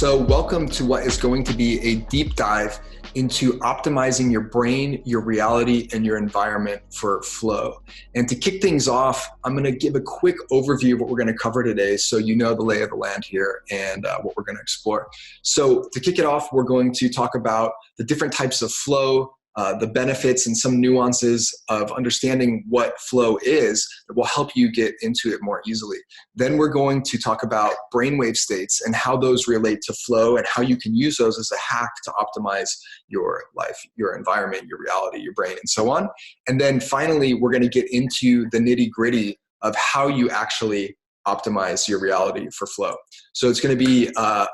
So welcome to what is going to be a deep dive into optimizing your brain, your reality, and your environment for flow. And to kick things off, I'm going to give a quick overview of what we're going to cover today so you know the lay of the land here and what we're going to explore. So to kick it off, we're going to talk about the different types of flow, the benefits and some nuances of understanding what flow is that will help you get into it more easily. Then we're going to talk about brainwave states and how those relate to flow and how you can use those as a hack to optimize your life, your environment, your reality, your brain, and so on. And then finally, we're going to get into the nitty-gritty of how you actually optimize your reality for flow. So it's going to be a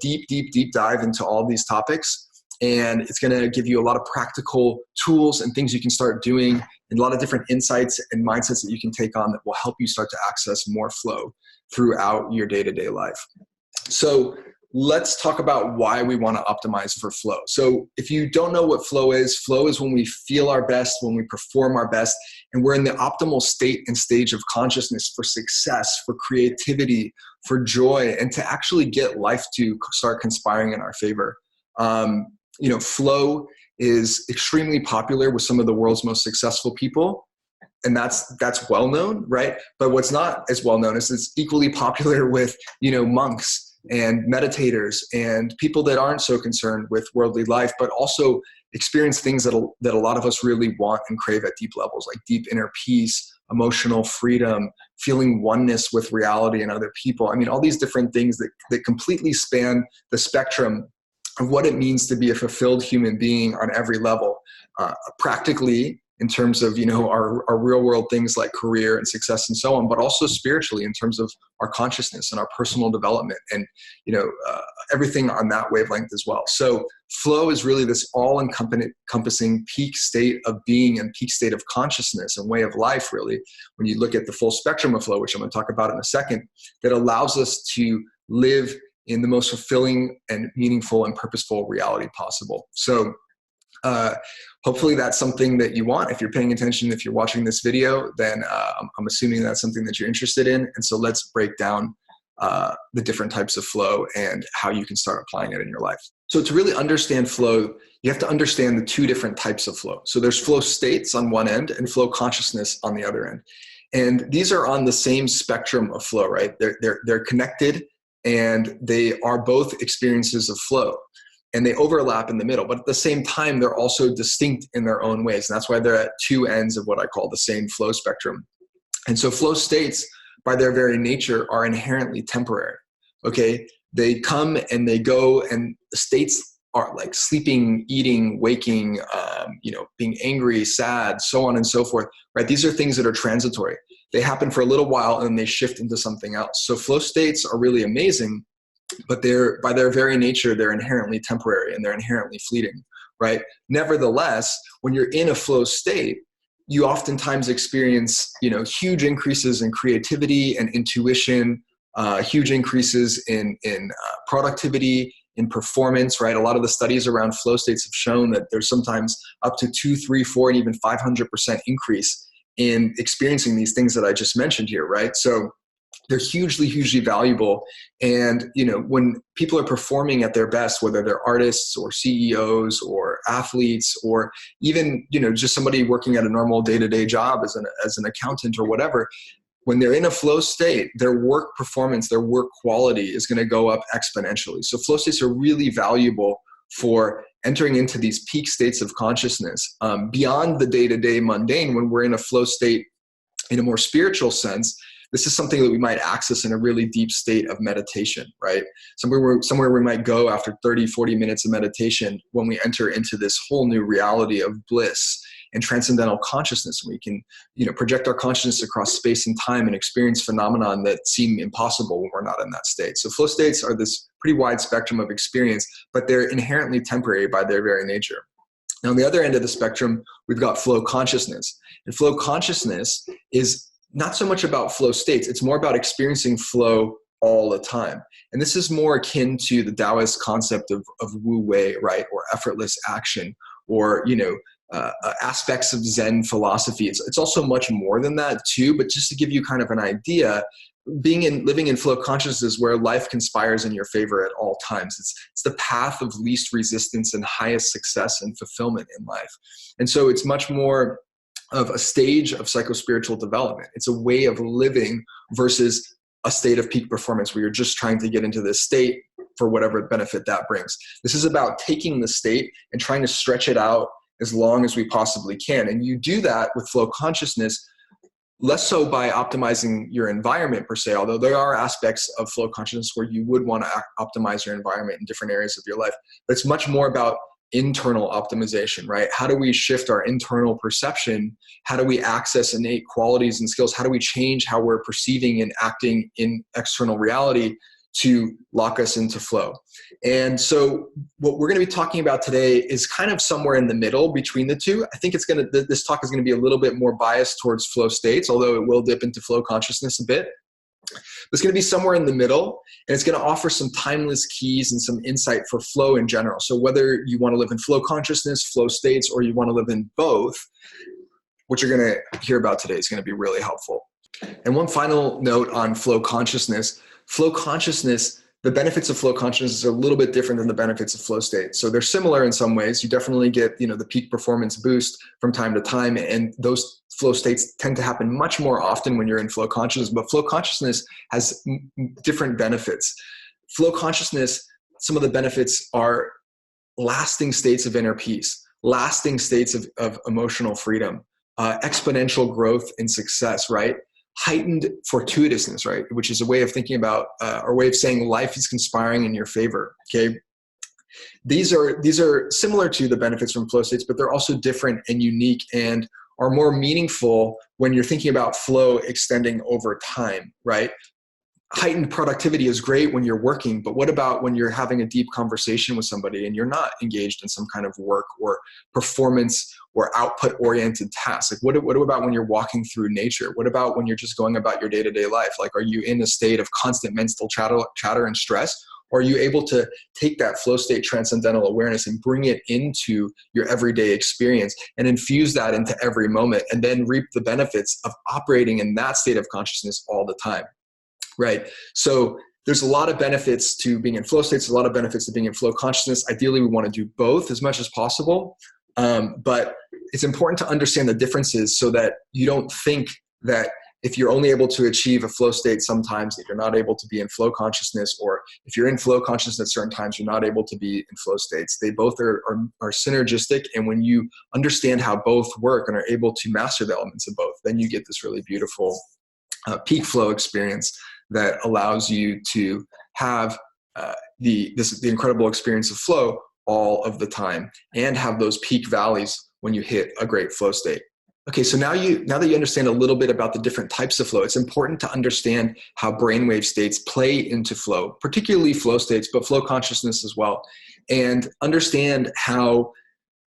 deep dive into all these topics. And it's going to give you a lot of practical tools and things you can start doing and a lot of different insights and mindsets that you can take on that will help you start to access more flow throughout your day-to-day life. So let's talk about why we want to optimize for flow. So if you don't know what flow is when we feel our best, when we perform our best, and we're in the optimal state and stage of consciousness for success, for creativity, for joy, and to actually get life to start conspiring in our favor. Flow is extremely popular with some of the world's most successful people, and that's well known, right? But what's not as well known is it's equally popular with, monks and meditators and people that aren't so concerned with worldly life, but also experience things that a lot of us really want and crave at deep levels, like deep inner peace, emotional freedom, feeling oneness with reality and other people. I mean, all these different things that completely span the spectrum of what it means to be a fulfilled human being on every level, practically in terms of, our real world things like career and success and so on, but also spiritually in terms of our consciousness and our personal development and, everything on that wavelength as well. So flow is really this all-encompassing peak state of being and peak state of consciousness and way of life, really, when you look at the full spectrum of flow, which I'm going to talk about in a second, that allows us to live in the most fulfilling and meaningful and purposeful reality possible. So hopefully that's something that you want. If you're paying attention, if you're watching this video, then I'm assuming that's something that you're interested in. And so let's break down the different types of flow and how you can start applying it in your life. So to really understand flow, you have to understand the two different types of flow. So there's flow states on one end and flow consciousness on the other end. And these are on the same spectrum of flow, right? They're connected, and they are both experiences of flow, and they overlap in the middle, but at the same time, they're also distinct in their own ways. And that's why they're at two ends of what I call the same flow spectrum. And so flow states, by their very nature, are inherently temporary. Okay. They come and they go, and the states are like sleeping, eating, waking, being angry, sad, so on and so forth, right? These are things that are transitory. They happen for a little while and then they shift into something else. So flow states are really amazing, but by their very nature, they're inherently temporary and they're inherently fleeting, right? Nevertheless, when you're in a flow state, you oftentimes experience, huge increases in creativity and intuition, huge increases in productivity, in performance, right? A lot of the studies around flow states have shown that there's sometimes up to 2, 3, 4, and even 500% increase in experiencing these things that I just mentioned here, right? So they're hugely valuable. And, when people are performing at their best, whether they're artists or CEOs or athletes, or even, just somebody working at a normal day-to-day job as an accountant or whatever, when they're in a flow state, their work performance, their work quality is going to go up exponentially. So flow states are really valuable for entering into these peak states of consciousness beyond the day-to-day mundane. When we're in a flow state in a more spiritual sense, this is something that we might access in a really deep state of meditation, right? Somewhere we might go after 30, 40 minutes of meditation when we enter into this whole new reality of bliss and transcendental consciousness. We can, project our consciousness across space and time and experience phenomenon that seem impossible when we're not in that state. So flow states are this pretty wide spectrum of experience, but they're inherently temporary by their very nature. Now, on the other end of the spectrum, we've got flow consciousness. And flow consciousness is not so much about flow states. It's more about experiencing flow all the time. And this is more akin to the Taoist concept of Wu Wei, right? Or effortless action, or, aspects of Zen philosophy. It's also much more than that too, but just to give you kind of an idea, living in flow consciousness where life conspires in your favor at all times. It's the path of least resistance and highest success and fulfillment in life. And so it's much more of a stage of psychospiritual development. It's a way of living versus a state of peak performance where you're just trying to get into this state for whatever benefit that brings. This is about taking the state and trying to stretch it out as long as we possibly can. And you do that with flow consciousness, less so by optimizing your environment per se, although there are aspects of flow consciousness where you would want to optimize your environment in different areas of your life. But it's much more about internal optimization, right? How do we shift our internal perception? How do we access innate qualities and skills? How do we change how we're perceiving and acting in external reality to lock us into flow? And so what we're going to be talking about today is kind of somewhere in the middle between the two. I think this talk is going to be a little bit more biased towards flow states, although it will dip into flow consciousness a bit. It's going to be somewhere in the middle, and it's going to offer some timeless keys and some insight for flow in general. So whether you want to live in flow consciousness, flow states, or you want to live in both, what you're going to hear about today is going to be really helpful. And one final note on flow consciousness, the benefits of flow consciousness are a little bit different than the benefits of flow state. So they're similar in some ways. You definitely get, the peak performance boost from time to time, and those flow states tend to happen much more often when you're in flow consciousness, but flow consciousness has different benefits. Flow consciousness, some of the benefits are lasting states of inner peace, lasting states of emotional freedom, exponential growth and success, right? Heightened fortuitousness, right? Which is a way of thinking about, or way of saying life is conspiring in your favor, okay? These are similar to the benefits from flow states, but they're also different and unique and are more meaningful when you're thinking about flow extending over time, right? Heightened productivity is great when you're working, but what about when you're having a deep conversation with somebody and you're not engaged in some kind of work or performance or output-oriented tasks? Like what about when you're walking through nature? What about when you're just going about your day-to-day life? Like, are you in a state of constant mental chatter and stress? Or are you able to take that flow state transcendental awareness and bring it into your everyday experience and infuse that into every moment and then reap the benefits of operating in that state of consciousness all the time, right? So there's a lot of benefits to being in flow states, a lot of benefits to being in flow consciousness. Ideally, we want to do both as much as possible, but it's important to understand the differences so that you don't think that if you're only able to achieve a flow state sometimes that you're not able to be in flow consciousness, or if you're in flow consciousness at certain times, you're not able to be in flow states. They both are synergistic. And when you understand how both work and are able to master the elements of both, then you get this really beautiful peak flow experience that allows you to have the incredible experience of flow all of the time and have those peak valleys when you hit a great flow state. Okay, so now that you understand a little bit about the different types of flow, it's important to understand how brainwave states play into flow, particularly flow states, but flow consciousness as well, and understand how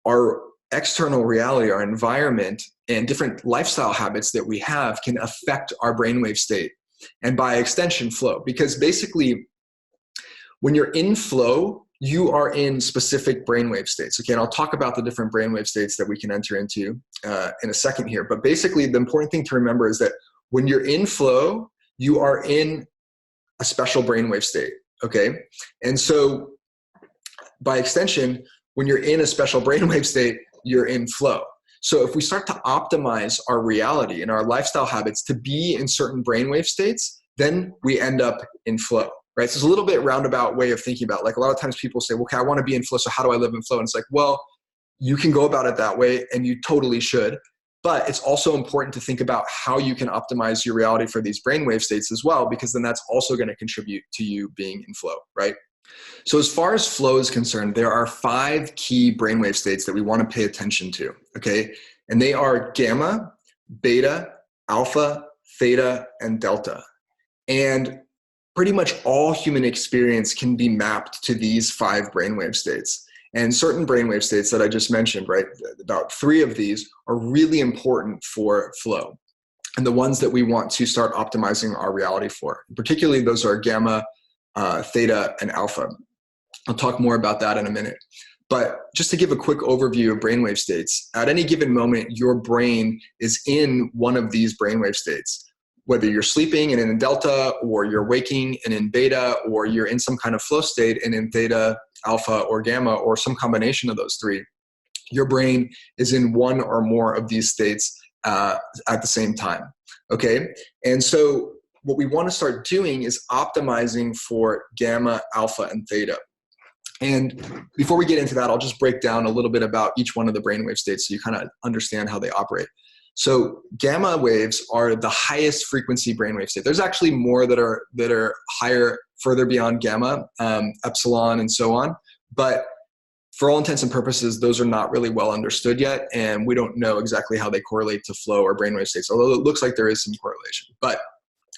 our external reality, our environment, and different lifestyle habits that we have can affect our brainwave state, and by extension, flow. Because basically, when you're in flow, you are in specific brainwave states. Okay, and I'll talk about the different brainwave states that we can enter into in a second here. But basically, the important thing to remember is that when you're in flow, you are in a special brainwave state, okay? And so by extension, when you're in a special brainwave state, you're in flow. So if we start to optimize our reality and our lifestyle habits to be in certain brainwave states, then we end up in flow. Right? So it's a little bit roundabout way of thinking about it. Like a lot of times people say, well, okay, I want to be in flow, so how do I live in flow? And it's like, well, you can go about it that way and you totally should. But it's also important to think about how you can optimize your reality for these brainwave states as well, because then that's also going to contribute to you being in flow, right? So as far as flow is concerned, there are 5 key brainwave states that we want to pay attention to, okay? And they are gamma, beta, alpha, theta, and delta. And pretty much all human experience can be mapped to these 5 brainwave states. And certain brainwave states that I just mentioned, right, about 3 of these are really important for flow, and the ones that we want to start optimizing our reality for. Particularly, those are gamma, theta, and alpha. I'll talk more about that in a minute. But just to give a quick overview of brainwave states, at any given moment, your brain is in one of these brainwave states. Whether you're sleeping and in delta, or you're waking and in beta, or you're in some kind of flow state and in theta, alpha, or gamma, or some combination of those three, your brain is in one or more of these states at the same time, okay? And so what we want to start doing is optimizing for gamma, alpha, and theta. And before we get into that, I'll just break down a little bit about each one of the brainwave states so you kind of understand how they operate. So gamma waves are the highest frequency brainwave state. There's actually more that are higher, further beyond gamma, epsilon, and so on. But for all intents and purposes, those are not really well understood yet, and we don't know exactly how they correlate to flow or brainwave states, although it looks like there is some correlation. But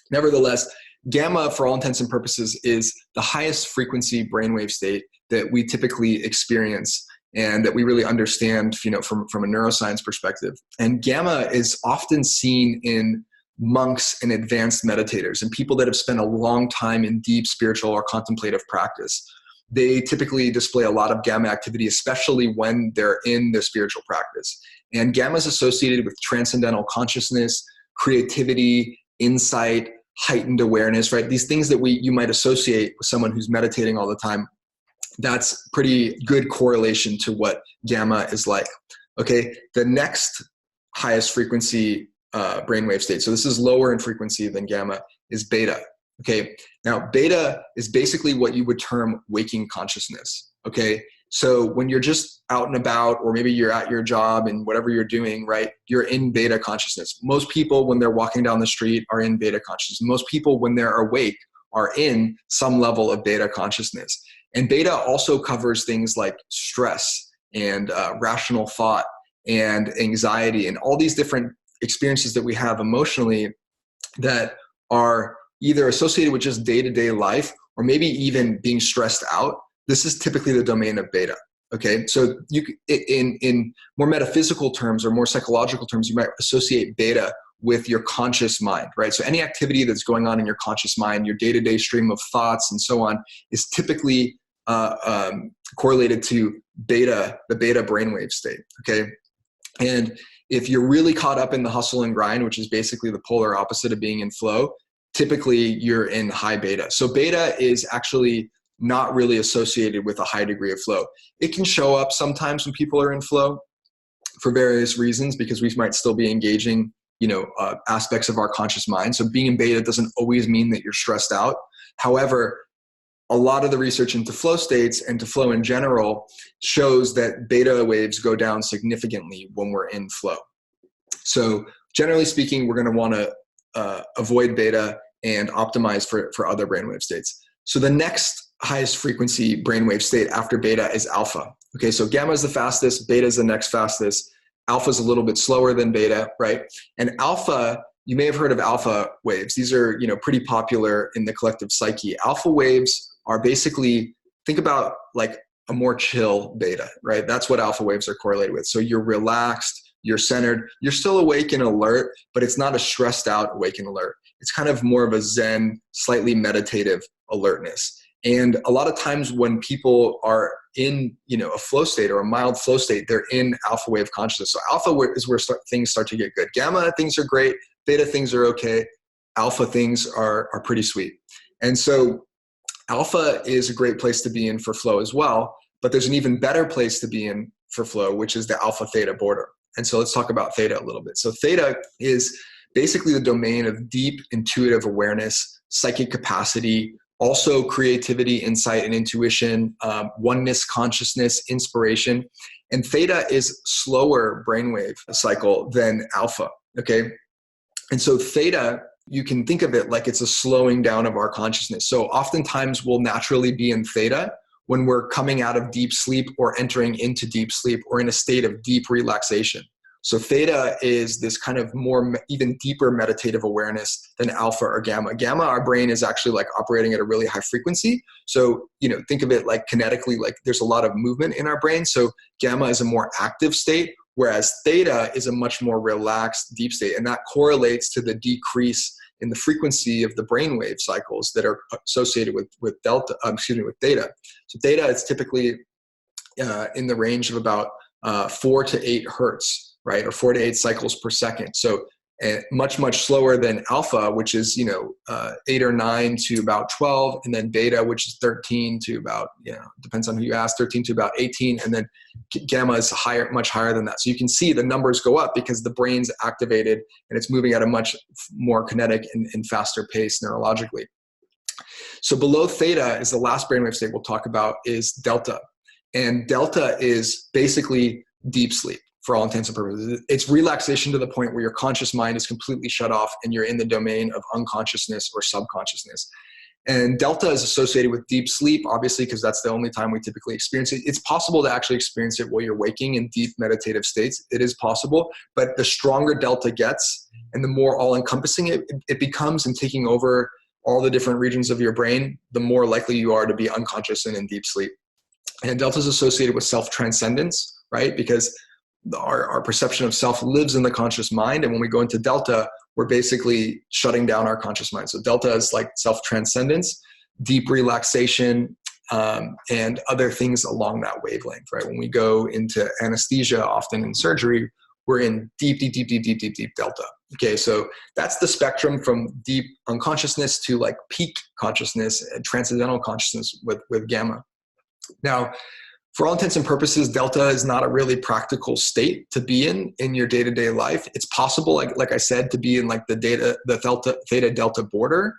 nevertheless, gamma, for all intents and purposes, is the highest frequency brainwave state that we typically experience and that we really understand, from a neuroscience perspective. And gamma is often seen in monks and advanced meditators and people that have spent a long time in deep spiritual or contemplative practice. They typically display a lot of gamma activity, especially when they're in their spiritual practice. And gamma is associated with transcendental consciousness, creativity, insight, heightened awareness, right? These things that you might associate with someone who's meditating all the time. That's pretty good correlation to what gamma is like. Okay, the next highest frequency brainwave state, so this is lower in frequency than gamma, is beta. Okay, now beta is basically what you would term waking consciousness. Okay, so when you're just out and about, or maybe you're at your job and whatever you're doing, right, you're in beta consciousness. Most people, when they're walking down the street, are in beta consciousness. Most people, when they're awake, are in some level of beta consciousness. And beta also covers things like stress and rational thought and anxiety and all these different experiences that we have emotionally that are either associated with just day-to-day life or maybe even being stressed out. This is typically the domain of beta. Okay, so in more metaphysical terms or more psychological terms, you might associate beta with your conscious mind, right? So any activity that's going on in your conscious mind, your day-to-day stream of thoughts and so on, is typically correlated to beta, the beta brainwave state, okay? And if you're really caught up in the hustle and grind, which is basically the polar opposite of being in flow, typically you're in high beta. So beta is actually not really associated with a high degree of flow. It can show up sometimes when people are in flow for various reasons, because we might still be engaging aspects of our conscious mind. So being in beta doesn't always mean that you're stressed out. However, a lot of the research into flow states and to flow in general shows that beta waves go down significantly when we're in flow. So generally speaking, we're going to want to avoid beta and optimize for other brainwave states. So the next highest frequency brainwave state after beta is alpha. Okay, so gamma is the fastest, beta is the next fastest. Alpha is a little bit slower than beta, right? And alpha, you may have heard of alpha waves. These are, pretty popular in the collective psyche. Alpha waves are basically, think about like a more chill beta, right? That's what alpha waves are correlated with. So you're relaxed, you're centered, you're still awake and alert, but it's not a stressed out awake and alert. It's kind of more of a zen, slightly meditative alertness. And a lot of times when people are in, a flow state or a mild flow state, they're in alpha wave consciousness. So alpha is where things start to get good. Gamma things are great. Beta things are okay. Alpha things are pretty sweet. And so alpha is a great place to be in for flow as well, but there's an even better place to be in for flow, which is the alpha theta border. And so let's talk about theta a little bit. So theta is basically the domain of deep intuitive awareness, psychic capacity, also creativity, insight, and intuition, oneness, consciousness, inspiration. And theta is slower brainwave cycle than alpha, okay? And so theta, you can think of it like it's a slowing down of our consciousness. So oftentimes we'll naturally be in theta when we're coming out of deep sleep or entering into deep sleep or in a state of deep relaxation. So theta is this kind of more, even deeper meditative awareness than alpha or gamma. Gamma, our brain is actually like operating at a really high frequency. So, think of it like kinetically, like there's a lot of movement in our brain. So gamma is a more active state, whereas theta is a much more relaxed deep state. And that correlates to the decrease in the frequency of the brainwave cycles that are associated with theta. So theta is typically in the range of about 4 to 8 hertz, right? Or 4 to 8 cycles per second. So much, much slower than alpha, which is, 8 or 9 to about 12, and then beta, which is 13 to about, depends on who you ask, 13 to about 18, and then gamma is higher, much higher than that. So you can see the numbers go up because the brain's activated and it's moving at a much more kinetic and faster pace neurologically. So below theta is the last brainwave state we'll talk about, is delta. And delta is basically deep sleep for all intents and purposes. It's relaxation to the point where your conscious mind is completely shut off and you're in the domain of unconsciousness or subconsciousness. And delta is associated with deep sleep, obviously, because that's the only time we typically experience it. It's possible to actually experience it while you're waking in deep meditative states. It is possible, but the stronger delta gets and the more all-encompassing it becomes and taking over all the different regions of your brain, the more likely you are to be unconscious and in deep sleep. And delta is associated with self-transcendence, right? Because our perception of self lives in the conscious mind. And when we go into delta, we're basically shutting down our conscious mind. So delta is like self-transcendence, deep relaxation, and other things along that wavelength, right? When we go into anesthesia, often in surgery, we're in deep delta. Okay, so that's the spectrum from deep unconsciousness to like peak consciousness and transcendental consciousness with gamma. Now, for all intents and purposes, delta is not a really practical state to be in your day-to-day life. It's possible, like I said, to be in like the theta delta border,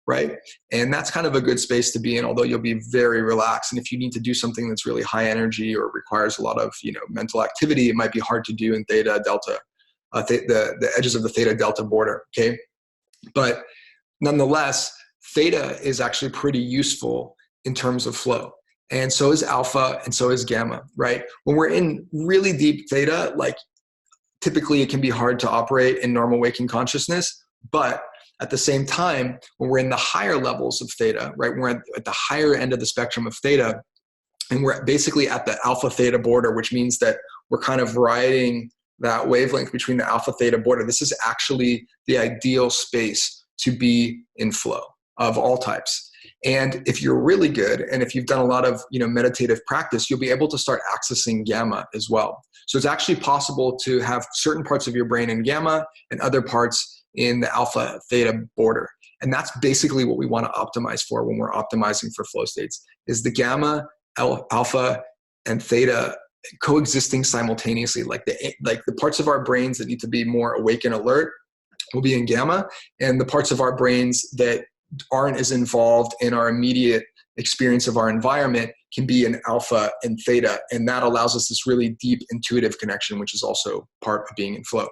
right? And that's kind of a good space to be in, although you'll be very relaxed. And if you need to do something that's really high energy or requires a lot of mental activity, it might be hard to do in theta delta, the edges of the theta delta border. Okay, but nonetheless, theta is actually pretty useful in terms of flow. And so is alpha, and so is gamma, right? When we're in really deep theta, like typically it can be hard to operate in normal waking consciousness, but at the same time, when we're in the higher levels of theta, right, we're at the higher end of the spectrum of theta, and we're basically at the alpha theta border, which means that we're kind of riding that wavelength between the alpha theta border. This is actually the ideal space to be in flow of all types. And if you're really good, and if you've done a lot of meditative practice, you'll be able to start accessing gamma as well. So it's actually possible to have certain parts of your brain in gamma and other parts in the alpha theta border. And that's basically what we want to optimize for when we're optimizing for flow states, is the gamma, alpha, and theta coexisting simultaneously. Like the parts of our brains that need to be more awake and alert will be in gamma, and the parts of our brains that aren't as involved in our immediate experience of our environment can be in alpha and theta. And that allows us this really deep intuitive connection, which is also part of being in flow.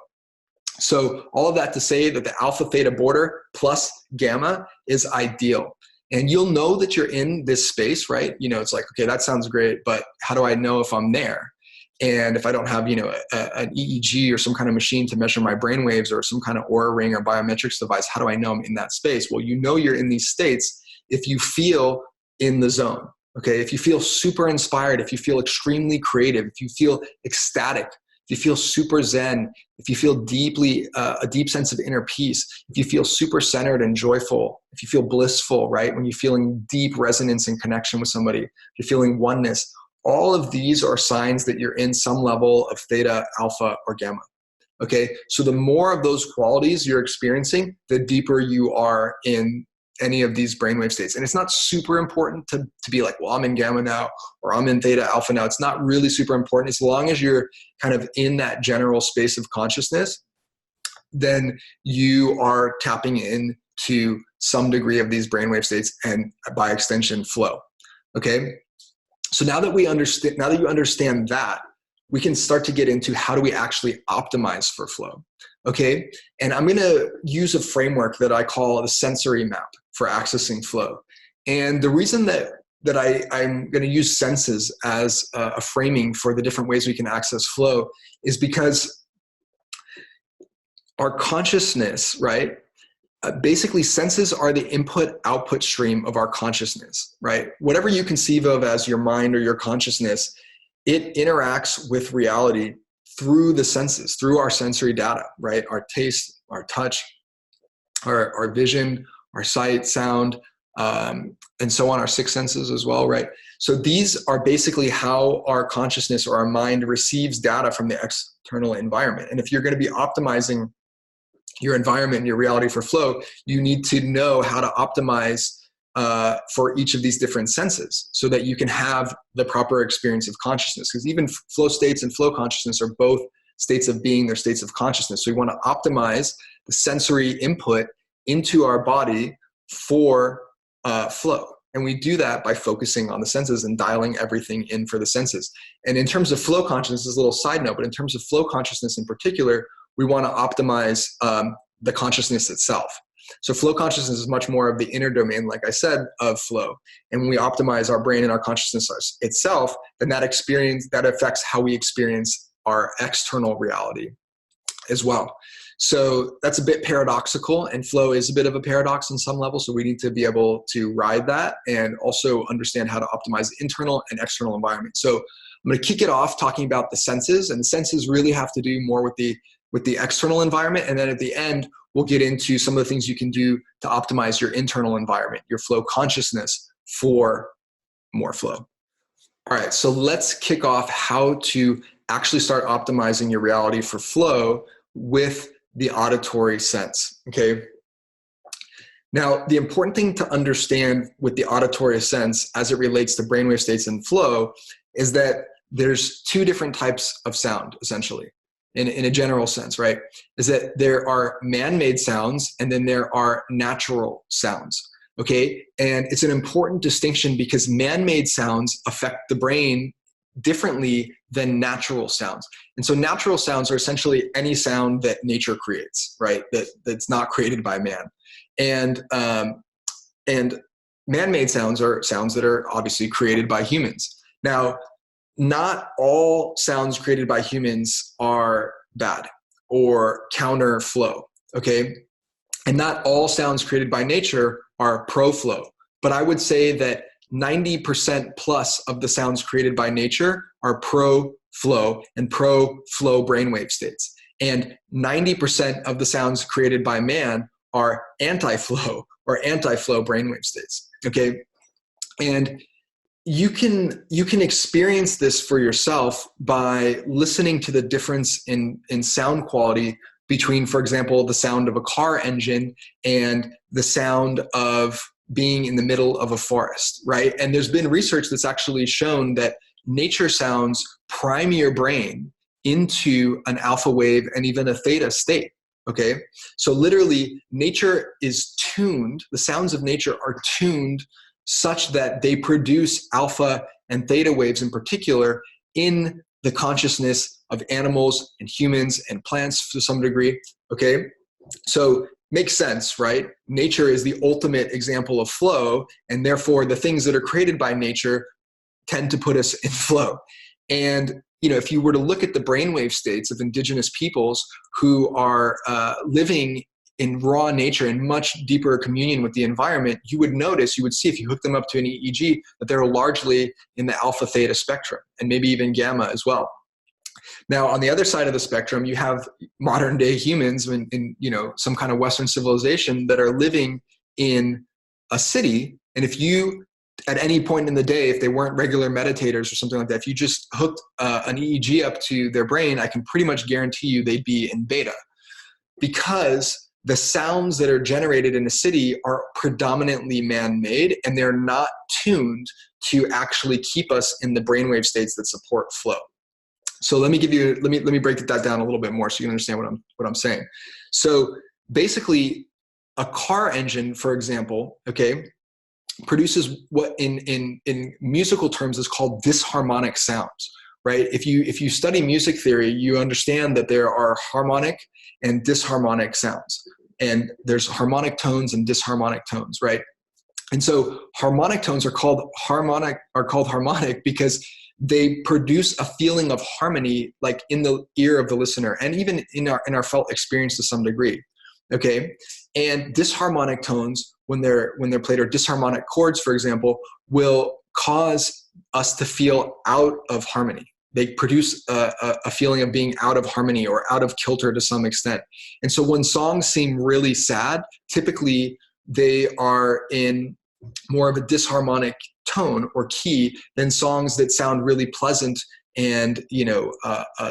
So all of that to say that the alpha theta border plus gamma is ideal. And you'll know that you're in this space, right? It's like, okay, that sounds great, but how do I know if I'm there? And if I don't have, an EEG or some kind of machine to measure my brain waves or some kind of Aura ring or biometrics device, how do I know I'm in that space? Well, you're in these states if you feel in the zone, okay? If you feel super inspired, if you feel extremely creative, if you feel ecstatic, if you feel super zen, if you feel deeply, a deep sense of inner peace, if you feel super centered and joyful, if you feel blissful, right? When you're feeling deep resonance and connection with somebody, if you're feeling oneness, all of these are signs that you're in some level of theta, alpha, or gamma. Okay, so the more of those qualities you're experiencing, the deeper you are in any of these brainwave states. And it's not super important to be like, well, I'm in gamma now, or I'm in theta, alpha now. It's not really super important. As long as you're kind of in that general space of consciousness, then you are tapping into some degree of these brainwave states and by extension flow. Okay. So now that you understand that, we can start to get into how do we actually optimize for flow. Okay. And I'm going to use a framework that I call the sensory map for accessing flow. And the reason that I'm going to use senses as a framing for the different ways we can access flow is because our consciousness, right? Basically, senses are the input-output stream of our consciousness, right? Whatever you conceive of as your mind or your consciousness, it interacts with reality through the senses, through our sensory data, right? Our taste, our touch, our vision, our sight, sound, and so on, our six senses as well, right? So these are basically how our consciousness or our mind receives data from the external environment. And if you're going to be optimizing your environment and your reality for flow, you need to know how to optimize for each of these different senses so that you can have the proper experience of consciousness. Because even flow states and flow consciousness are both states of being, they're states of consciousness. So we want to optimize the sensory input into our body for flow. And we do that by focusing on the senses and dialing everything in for the senses. And in terms of flow consciousness, this is a little side note, but in terms of flow consciousness in particular, we want to optimize the consciousness itself. So flow consciousness is much more of the inner domain, like I said, of flow. And when we optimize our brain and our consciousness itself, then that affects how we experience our external reality as well. So that's a bit paradoxical, and flow is a bit of a paradox in some level. So we need to be able to ride that and also understand how to optimize the internal and external environment. So I'm going to kick it off talking about the senses, and the senses really have to do more with the external environment. And then at the end, we'll get into some of the things you can do to optimize your internal environment, your flow consciousness for more flow. All right, so let's kick off how to actually start optimizing your reality for flow with the auditory sense, okay? Now, the important thing to understand with the auditory sense as it relates to brainwave states and flow is that there's two different types of sound, essentially, in a general sense, right? Is that there are man-made sounds and then there are natural sounds, okay? And it's an important distinction because man-made sounds affect the brain differently than natural sounds. And so natural sounds are essentially any sound that nature creates, right? That's not created by man. And man-made sounds are sounds that are obviously created by humans. Now, not all sounds created by humans are bad or counter flow, okay? And not all sounds created by nature are pro-flow. But I would say that 90% plus of the sounds created by nature are pro-flow and pro-flow brainwave states. And 90% of the sounds created by man are anti-flow or anti-flow brainwave states, okay? And you can experience this for yourself by listening to the difference in sound quality between, for example, the sound of a car engine and the sound of being in the middle of a forest, right? And there's been research that's actually shown that nature sounds prime your brain into an alpha wave and even a theta state, okay? So literally, nature is tuned, the sounds of nature are tuned such that they produce alpha and theta waves in particular in the consciousness of animals and humans and plants to some degree, okay? So makes sense, right? Nature is the ultimate example of flow, and therefore the things that are created by nature tend to put us in flow. And if you were to look at the brainwave states of indigenous peoples who are living in raw nature in much deeper communion with the environment, you would see if you hook them up to an EEG that they're largely in the alpha theta spectrum and maybe even gamma as well. Now, on the other side of the spectrum, you have modern day humans in some kind of Western civilization that are living in a city. And if you, at any point in the day, if they weren't regular meditators or something like that, if you just hooked an EEG up to their brain, I can pretty much guarantee you they'd be in beta, because the sounds that are generated in a city are predominantly man-made and they're not tuned to actually keep us in the brainwave states that support flow. So let me break that down a little bit more so you can understand what I'm saying. So basically, a car engine, for example, okay, produces what in musical terms is called disharmonic sounds, right? If you study music theory, you understand that there are harmonic and disharmonic sounds, and there's harmonic tones and disharmonic tones, right? And so harmonic tones are called harmonic because they produce a feeling of harmony, like in the ear of the listener, and even in our felt experience to some degree. Okay, and disharmonic tones, when they're played, or disharmonic chords, for example, will cause us to feel out of harmony. They produce a feeling of being out of harmony or out of kilter to some extent. And so when songs seem really sad, typically they are in more of a disharmonic tone or key than songs that sound really pleasant and,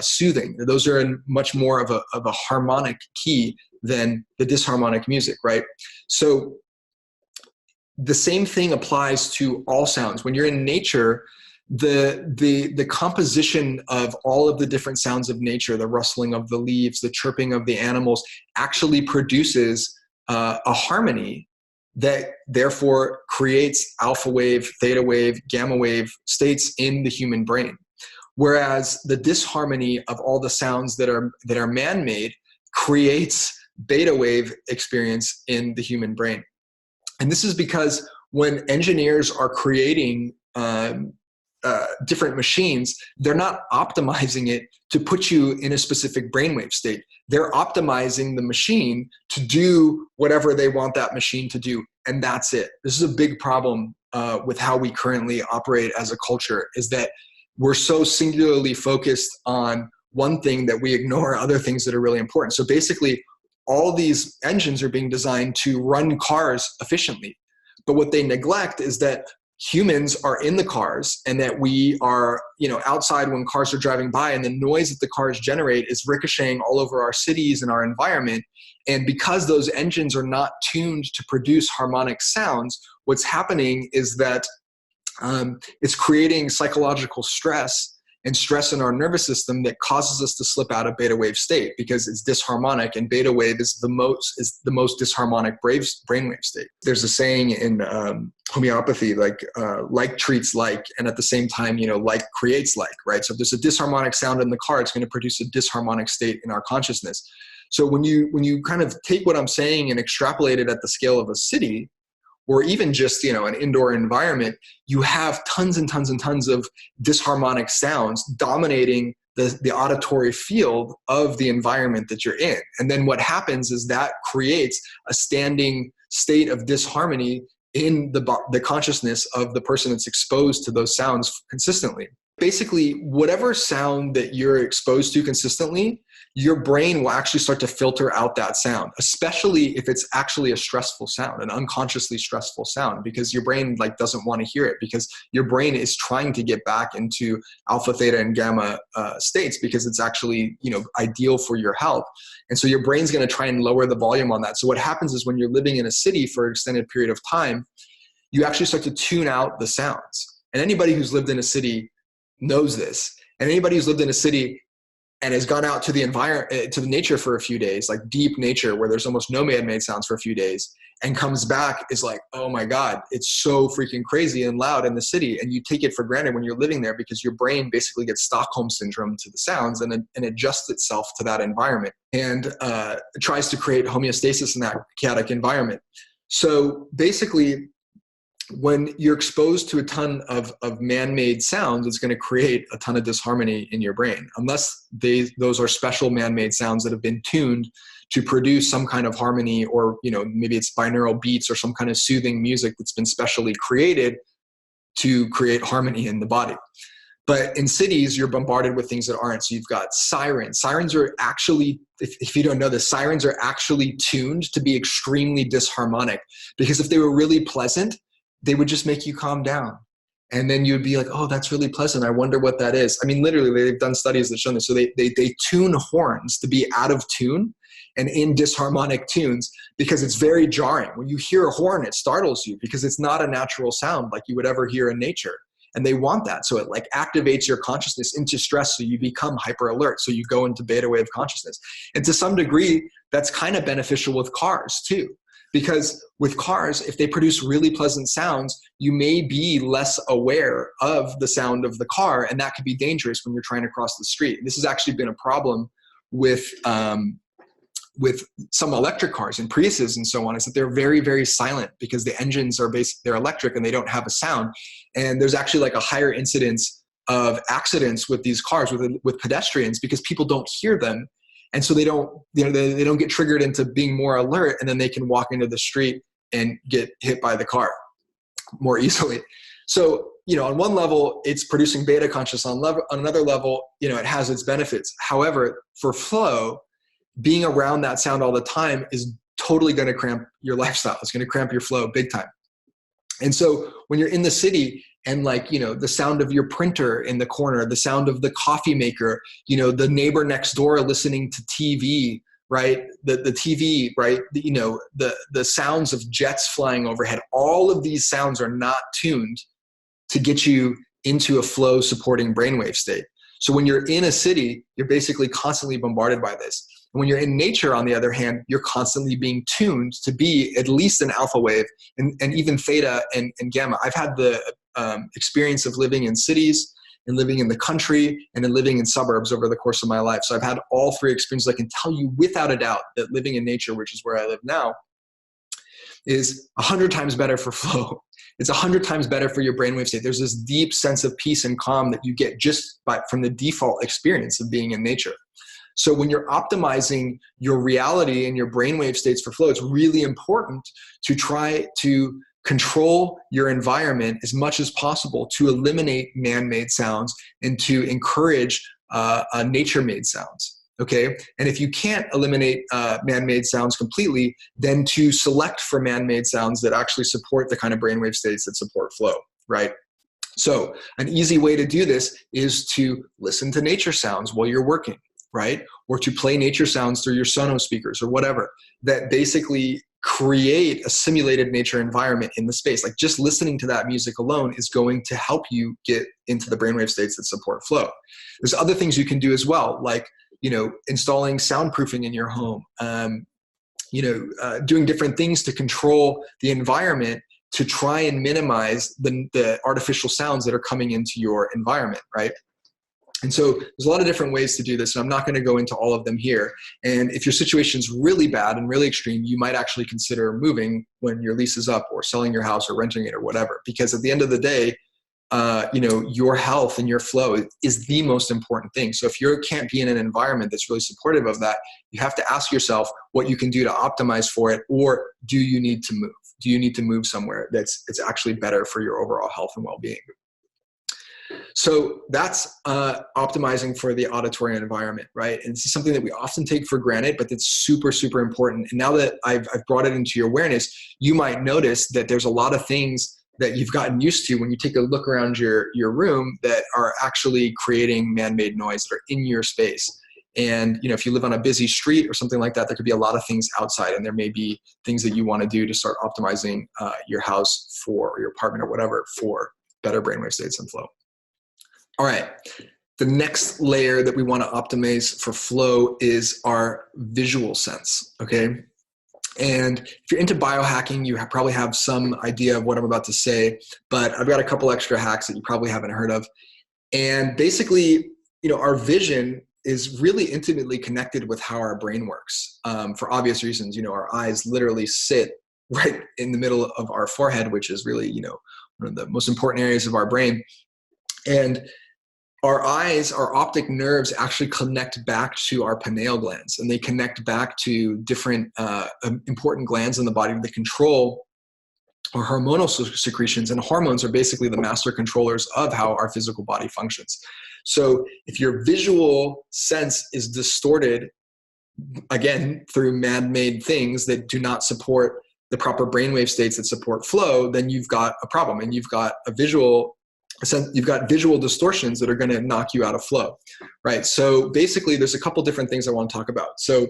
soothing. Those are in much more of a harmonic key than the disharmonic music, right? So the same thing applies to all sounds. When you're in nature, the composition of all of the different sounds of nature, the rustling of the leaves, the chirping of the animals, actually produces a harmony that therefore creates alpha wave, theta wave, gamma wave states in the human brain. Whereas the disharmony of all the sounds that are man-made creates beta wave experience in the human brain. And this is because when engineers are creating different machines, they're not optimizing it to put you in a specific brainwave state. They're optimizing the machine to do whatever they want that machine to do, and that's it. This is a big problem with how we currently operate as a culture, is that we're so singularly focused on one thing that we ignore other things that are really important. So basically, all these engines are being designed to run cars efficiently. But what they neglect is that humans are in the cars, and that we are, outside when cars are driving by, and the noise that the cars generate is ricocheting all over our cities and our environment. And because those engines are not tuned to produce harmonic sounds, what's happening is that it's creating psychological stress and stress in our nervous system that causes us to slip out of beta wave state, because it's disharmonic, and beta wave is the most disharmonic brainwave state. There's a saying in homeopathy, like treats like, and at the same time, like creates like, right? So if there's a disharmonic sound in the car, it's going to produce a disharmonic state in our consciousness. So when you kind of take what I'm saying and extrapolate it at the scale of a city, or even just, an indoor environment, you have tons and tons and tons of disharmonic sounds dominating the auditory field of the environment that you're in. And then what happens is that creates a standing state of disharmony in the consciousness of the person that's exposed to those sounds consistently. Basically, whatever sound that you're exposed to consistently, your brain will actually start to filter out that sound, especially if it's actually a stressful sound, an unconsciously stressful sound, because your brain doesn't want to hear it, because your brain is trying to get back into alpha, theta, and gamma states, because it's actually, ideal for your health. And so your brain's going to try and lower the volume on that. So what happens is when you're living in a city for an extended period of time, you actually start to tune out the sounds. And anybody who's lived in a city knows this. And anybody who's lived in a city and has gone out to the environment, to the nature for a few days, like deep nature where there's almost no man-made sounds for a few days, and comes back is like, oh my God, it's so freaking crazy and loud in the city. And you take it for granted when you're living there, because your brain basically gets Stockholm syndrome to the sounds and adjusts itself to that environment, and tries to create homeostasis in that chaotic environment. So basically, when you're exposed to a ton of man-made sounds, it's going to create a ton of disharmony in your brain, unless those are special man-made sounds that have been tuned to produce some kind of harmony, or maybe it's binaural beats or some kind of soothing music that's been specially created to create harmony in the body. But in cities, you're bombarded with things that aren't. So you've got sirens. Sirens are actually, if you don't know this, sirens are actually tuned to be extremely disharmonic, because if they were really pleasant, they would just make you calm down. And then you'd be like, oh, that's really pleasant. I wonder what that is. I mean, literally, they've done studies that show this. So they tune horns to be out of tune and in disharmonic tunes, because it's very jarring. When you hear a horn, it startles you, because it's not a natural sound like you would ever hear in nature. And they want that. So it activates your consciousness into stress. So you become hyper alert. So you go into beta wave consciousness. And to some degree, that's kind of beneficial with cars too. Because with cars, if they produce really pleasant sounds, you may be less aware of the sound of the car, and that could be dangerous when you're trying to cross the street. This has actually been a problem with some electric cars and Priuses and so on, is that they're very, very silent, because the engines are they're electric and they don't have a sound. And there's actually a higher incidence of accidents with these cars, with pedestrians, because people don't hear them. And so they don't get triggered into being more alert, and then they can walk into the street and get hit by the car more easily. So, on one level, it's producing beta conscious. On another level, it has its benefits. However, for flow, being around that sound all the time is totally going to cramp your lifestyle. It's going to cramp your flow big time. And so when you're in the city and like, the sound of your printer in the corner, the sound of the coffee maker, the neighbor next door listening to TV, right? The TV, right? The sounds of jets flying overhead, all of these sounds are not tuned to get you into a flow supporting brainwave state. So when you're in a city, you're basically constantly bombarded by this. And when you're in nature, on the other hand, you're constantly being tuned to be at least an alpha wave and even theta and gamma. I've had the experience of living in cities and living in the country and then living in suburbs over the course of my life. So I've had all three experiences. I can tell you without a doubt that living in nature, which is where I live now, is 100 times better for flow. It's 100 times better for your brainwave state. There's this deep sense of peace and calm that you get just from the default experience of being in nature. So when you're optimizing your reality and your brainwave states for flow, it's really important to try to control your environment as much as possible to eliminate man-made sounds and to encourage nature-made sounds. Okay, and if you can't eliminate man-made sounds completely, then to select for man-made sounds that actually support the kind of brainwave states that support flow, right? So an easy way to do this is to listen to nature sounds while you're working, right? Or to play nature sounds through your Sonos speakers or whatever that basically create a simulated nature environment in the space. Like just listening to that music alone is going to help you get into the brainwave states that support flow. There's other things you can do as well, like installing soundproofing in your home, doing different things to control the environment to try and minimize the artificial sounds that are coming into your environment, right? And so there's a lot of different ways to do this, and I'm not going to go into all of them here. And if your situation's really bad and really extreme, you might actually consider moving when your lease is up or selling your house or renting it or whatever. Because at the end of the day, your health and your flow is the most important thing. So if you can't be in an environment that's really supportive of that, you have to ask yourself what you can do to optimize for it, or do you need to move? Do you need to move somewhere it's actually better for your overall health and well-being? So that's optimizing for the auditory environment, right? And this is something that we often take for granted, but it's super, super important. And now that I've brought it into your awareness, you might notice that there's a lot of things that you've gotten used to when you take a look around your room that are actually creating man-made noise that are in your space. And, if you live on a busy street or something like that, there could be a lot of things outside, and there may be things that you want to do to start optimizing your house or your apartment or whatever for better brainwave states and flow. All right. The next layer that we want to optimize for flow is our visual sense. Okay. And if you're into biohacking, you probably have some idea of what I'm about to say, but I've got a couple extra hacks that you probably haven't heard of. And basically, our vision is really intimately connected with how our brain works, for obvious reasons. Our eyes literally sit right in the middle of our forehead, which is really, one of the most important areas of our brain. And our eyes, our optic nerves actually connect back to our pineal glands, and they connect back to different important glands in the body that control our hormonal secretions. And hormones are basically the master controllers of how our physical body functions. So if your visual sense is distorted, again, through man-made things that do not support the proper brainwave states that support flow, then you've got a problem, and you've got visual distortions that are going to knock you out of flow, right? So basically, there's a couple different things I want to talk about. So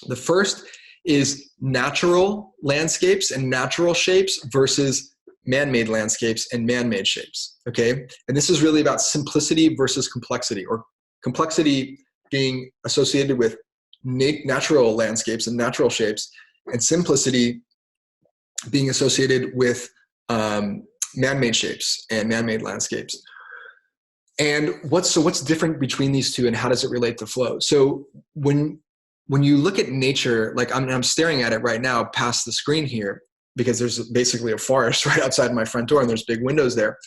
the first is natural landscapes and natural shapes versus man-made landscapes and man-made shapes, okay? And this is really about simplicity versus complexity, or complexity being associated with natural landscapes and natural shapes, and simplicity being associated with man-made shapes and man-made landscapes. And what's different between these two, and how does it relate to flow? So when you look at nature, like I'm staring at it right now past the screen here, because there's basically a forest right outside my front door and there's big windows there.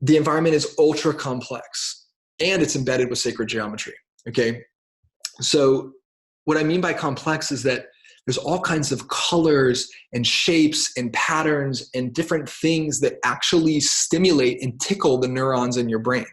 The environment is ultra complex, and it's embedded with sacred geometry, okay? So what I mean by complex is that there's all kinds of colors and shapes and patterns and different things that actually stimulate and tickle the neurons in your brain.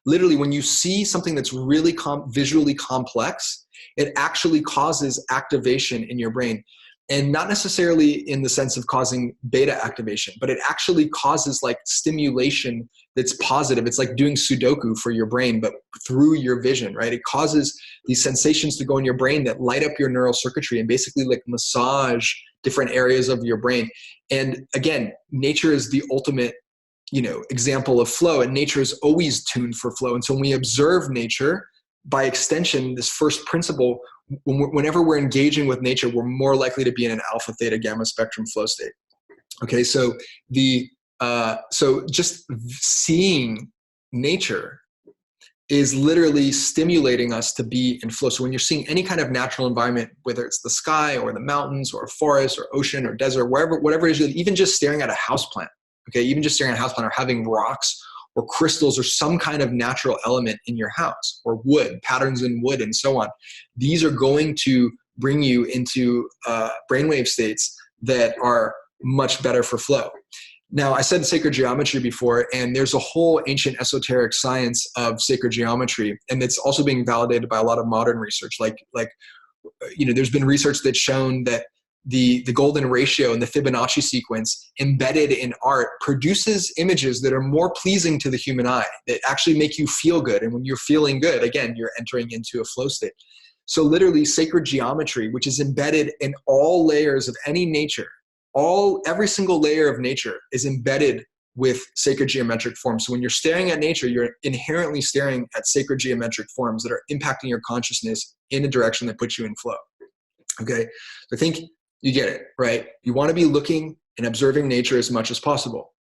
Literally, when you see something that's really visually complex, it actually causes activation in your brain. And not necessarily in the sense of causing beta activation, but it actually causes like stimulation that's positive. It's like doing Sudoku for your brain, but through your vision, right? It causes these sensations to go in your brain that light up your neural circuitry and basically like massage different areas of your brain. And again, nature is the ultimate, example of flow, and nature is always tuned for flow. And so when we observe nature, by extension, this first principle, whenever we're engaging with nature, we're more likely to be in an alpha, theta, gamma spectrum flow state. Okay, so so just seeing nature is literally stimulating us to be in flow. So when you're seeing any kind of natural environment, whether it's the sky or the mountains or a forest or ocean or desert, whatever it is, even just staring at a houseplant, okay, even just staring at a houseplant or having rocks or crystals or some kind of natural element in your house, or wood, patterns in wood and so on. These are going to bring you into brainwave states that are much better for flow. Now, I said sacred geometry before, and there's a whole ancient esoteric science of sacred geometry, and it's also being validated by a lot of modern research. There's been research that's shown that the golden ratio and the Fibonacci sequence embedded in art produces images that are more pleasing to the human eye, that actually make you feel good. And when you're feeling good, again, you're entering into a flow state. So literally sacred geometry, which is embedded in all layers of any nature, every single layer of nature is embedded with sacred geometric forms. So when you're staring at nature, you're inherently staring at sacred geometric forms that are impacting your consciousness in a direction that puts you in flow. Okay, so I think you get it, right? You want to be looking and observing nature as much as possible.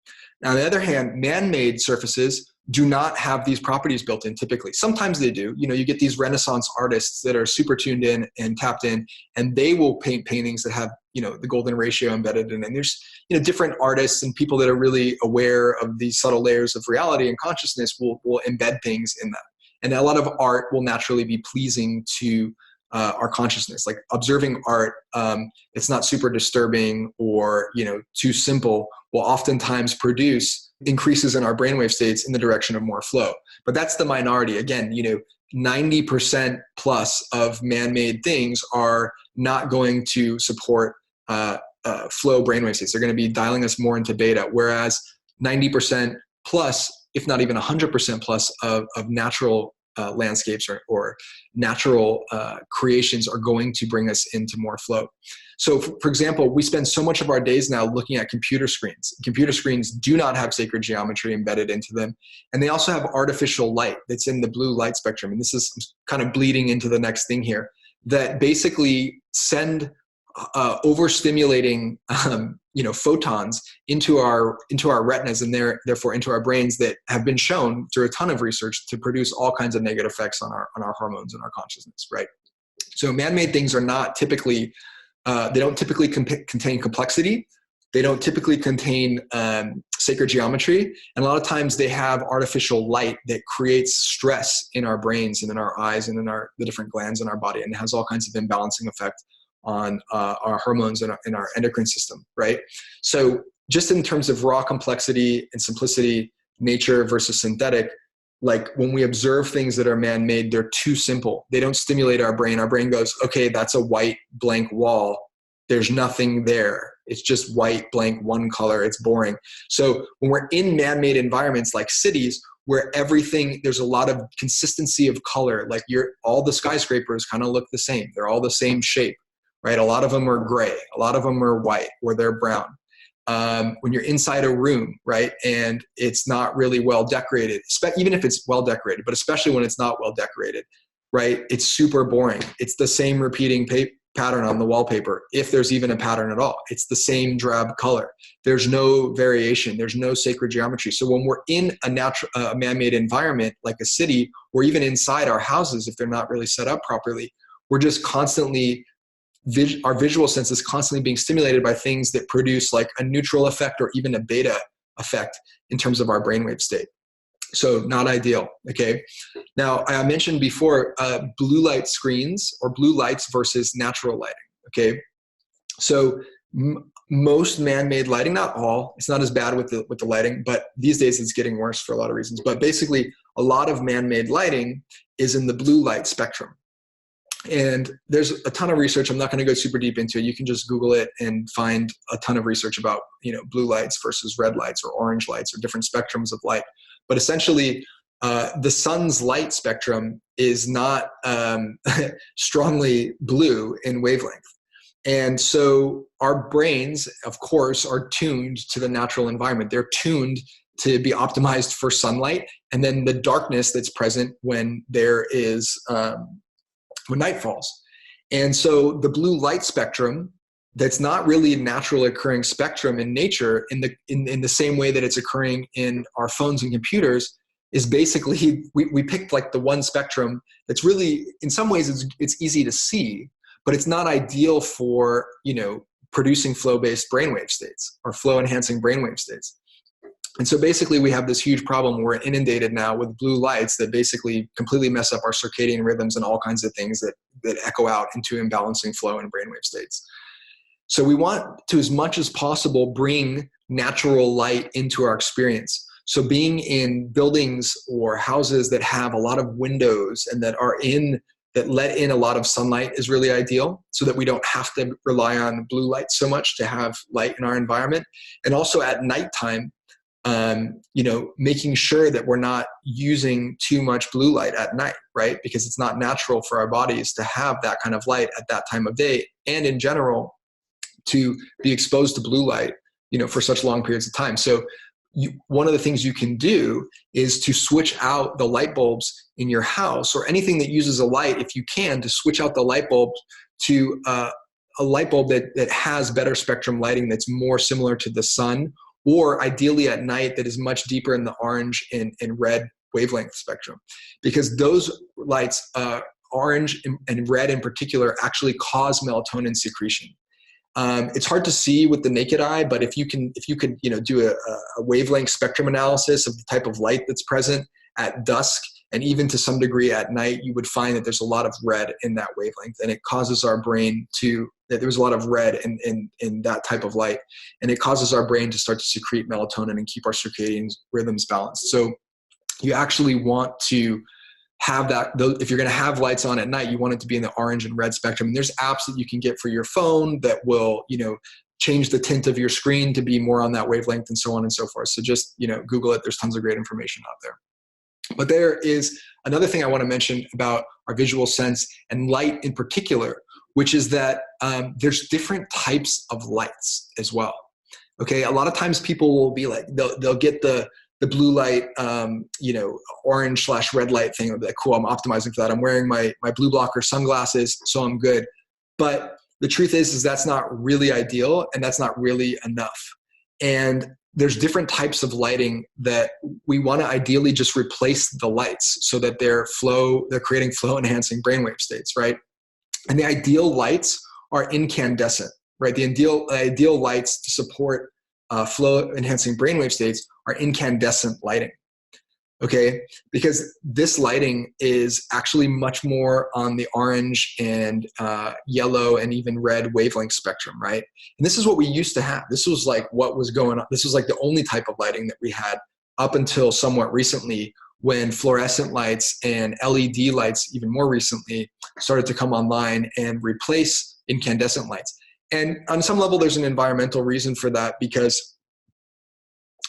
Now, on the other hand, man-made surfaces do not have these properties built in typically. Sometimes they do. You get these Renaissance artists that are super tuned in and tapped in, and they will paint paintings that have, the golden ratio embedded in it. And there's, different artists and people that are really aware of these subtle layers of reality and consciousness will embed things in that. And a lot of art will naturally be pleasing to our consciousness. Like observing art, it's not super disturbing or too simple, will oftentimes produce increases in our brainwave states in the direction of more flow. But that's the minority. Again, 90% plus of man-made things are not going to support flow brainwave states. They're going to be dialing us more into beta, whereas 90% plus, if not even 100% plus of natural landscapes or natural creations are going to bring us into more flow. So for example, we spend so much of our days now looking at computer screens. Computer screens do not have sacred geometry embedded into them. And they also have artificial light that's in the blue light spectrum. And this is kind of bleeding into the next thing here, that basically send overstimulating photons into our retinas and therefore into our brains that have been shown through a ton of research to produce all kinds of negative effects on our hormones and our consciousness, right? So man-made things are not typically they don't typically contain complexity. They don't typically contain sacred geometry. And a lot of times they have artificial light that creates stress in our brains and in our eyes and in the different glands in our body, and it has all kinds of imbalancing effect on our hormones and our endocrine system, right? So just in terms of raw complexity and simplicity, nature versus synthetic, like when we observe things that are man-made, they're too simple. They don't stimulate our brain. Our brain goes, okay, that's a white blank wall. There's nothing there. It's just white, blank, one color. It's boring. So when we're in man-made environments like cities, where there's a lot of consistency of color, like all the skyscrapers kind of look the same. They're all the same shape, right? A lot of them are gray. A lot of them are white or they're brown. When you're inside a room, right, and it's not really well decorated, even if it's well decorated, but especially when it's not well decorated, right, it's super boring. It's the same repeating pattern on the wallpaper, if there's even a pattern at all. It's the same drab color. There's no variation. There's no sacred geometry. So when we're in a man-made environment like a city, or even inside our houses, if they're not really set up properly, we're just constantly our visual sense is constantly being stimulated by things that produce like a neutral effect or even a beta effect in terms of our brainwave state. So not ideal, okay? Now, I mentioned before blue light screens or blue lights versus natural lighting, okay? So most man-made lighting, not all, it's not as bad with the lighting, but these days it's getting worse for a lot of reasons. But basically, a lot of man-made lighting is in the blue light spectrum. And there's a ton of research. I'm not going to go super deep into it. You can just Google it and find a ton of research about, blue lights versus red lights or orange lights or different spectrums of light. But essentially, the sun's light spectrum is not strongly blue in wavelength. And so our brains, of course, are tuned to the natural environment. They're tuned to be optimized for sunlight, and then the darkness that's present when there is when night falls. And so the blue light spectrum, that's not really a naturally occurring spectrum in nature in the same way that it's occurring in our phones and computers, is basically, we picked like the one spectrum that's really, in some ways it's easy to see, but it's not ideal for, producing flow-based brainwave states or flow-enhancing brainwave states. And so basically we have this huge problem. We're inundated now with blue lights that basically completely mess up our circadian rhythms and all kinds of things that echo out into imbalancing flow and brainwave states. So we want to, as much as possible, bring natural light into our experience. So being in buildings or houses that have a lot of windows and that let in a lot of sunlight is really ideal, so that we don't have to rely on blue light so much to have light in our environment. And also at nighttime, making sure that we're not using too much blue light at night, right? Because it's not natural for our bodies to have that kind of light at that time of day, and in general, to be exposed to blue light, for such long periods of time. So one of the things you can do is to switch out the light bulbs in your house, or anything that uses a light, if you can, to switch out the light bulb to a light bulb that has better spectrum lighting that's more similar to the sun, or ideally at night that is much deeper in the orange and red wavelength spectrum. Because those lights, orange and red in particular, actually cause melatonin secretion. It's hard to see with the naked eye, but if you could do a wavelength spectrum analysis of the type of light that's present at dusk, and even to some degree at night, you would find that there's a lot of red in that wavelength, and it causes our brain that there's a lot of red in that type of light, and it causes our brain to start to secrete melatonin and keep our circadian rhythms balanced. So you actually want to have that, if you're going to have lights on at night, you want it to be in the orange and red spectrum. And there's apps that you can get for your phone that will, change the tint of your screen to be more on that wavelength, and so on and so forth. So just, Google it. There's tons of great information out there. But there is another thing I want to mention about our visual sense and light in particular, which is that there's different types of lights as well. Okay, a lot of times people will be like, they'll get the blue light, orange/red light thing. They'll be like, cool, I'm optimizing for that. I'm wearing my blue blocker sunglasses, so I'm good. But the truth is that's not really ideal, and that's not really enough. And there's different types of lighting that we want to ideally just replace the lights so that they're creating flow enhancing brainwave states, right? And the ideal lights are incandescent, right? The ideal lights to support flow enhancing brainwave states are incandescent lighting, okay? Because this lighting is actually much more on the orange and yellow and even red wavelength spectrum, right? And this is what we used to have. This was like what was going on. This was like the only type of lighting that we had up until somewhat recently, when fluorescent lights and LED lights, even more recently, started to come online and replace incandescent lights. And on some level, there's an environmental reason for that, because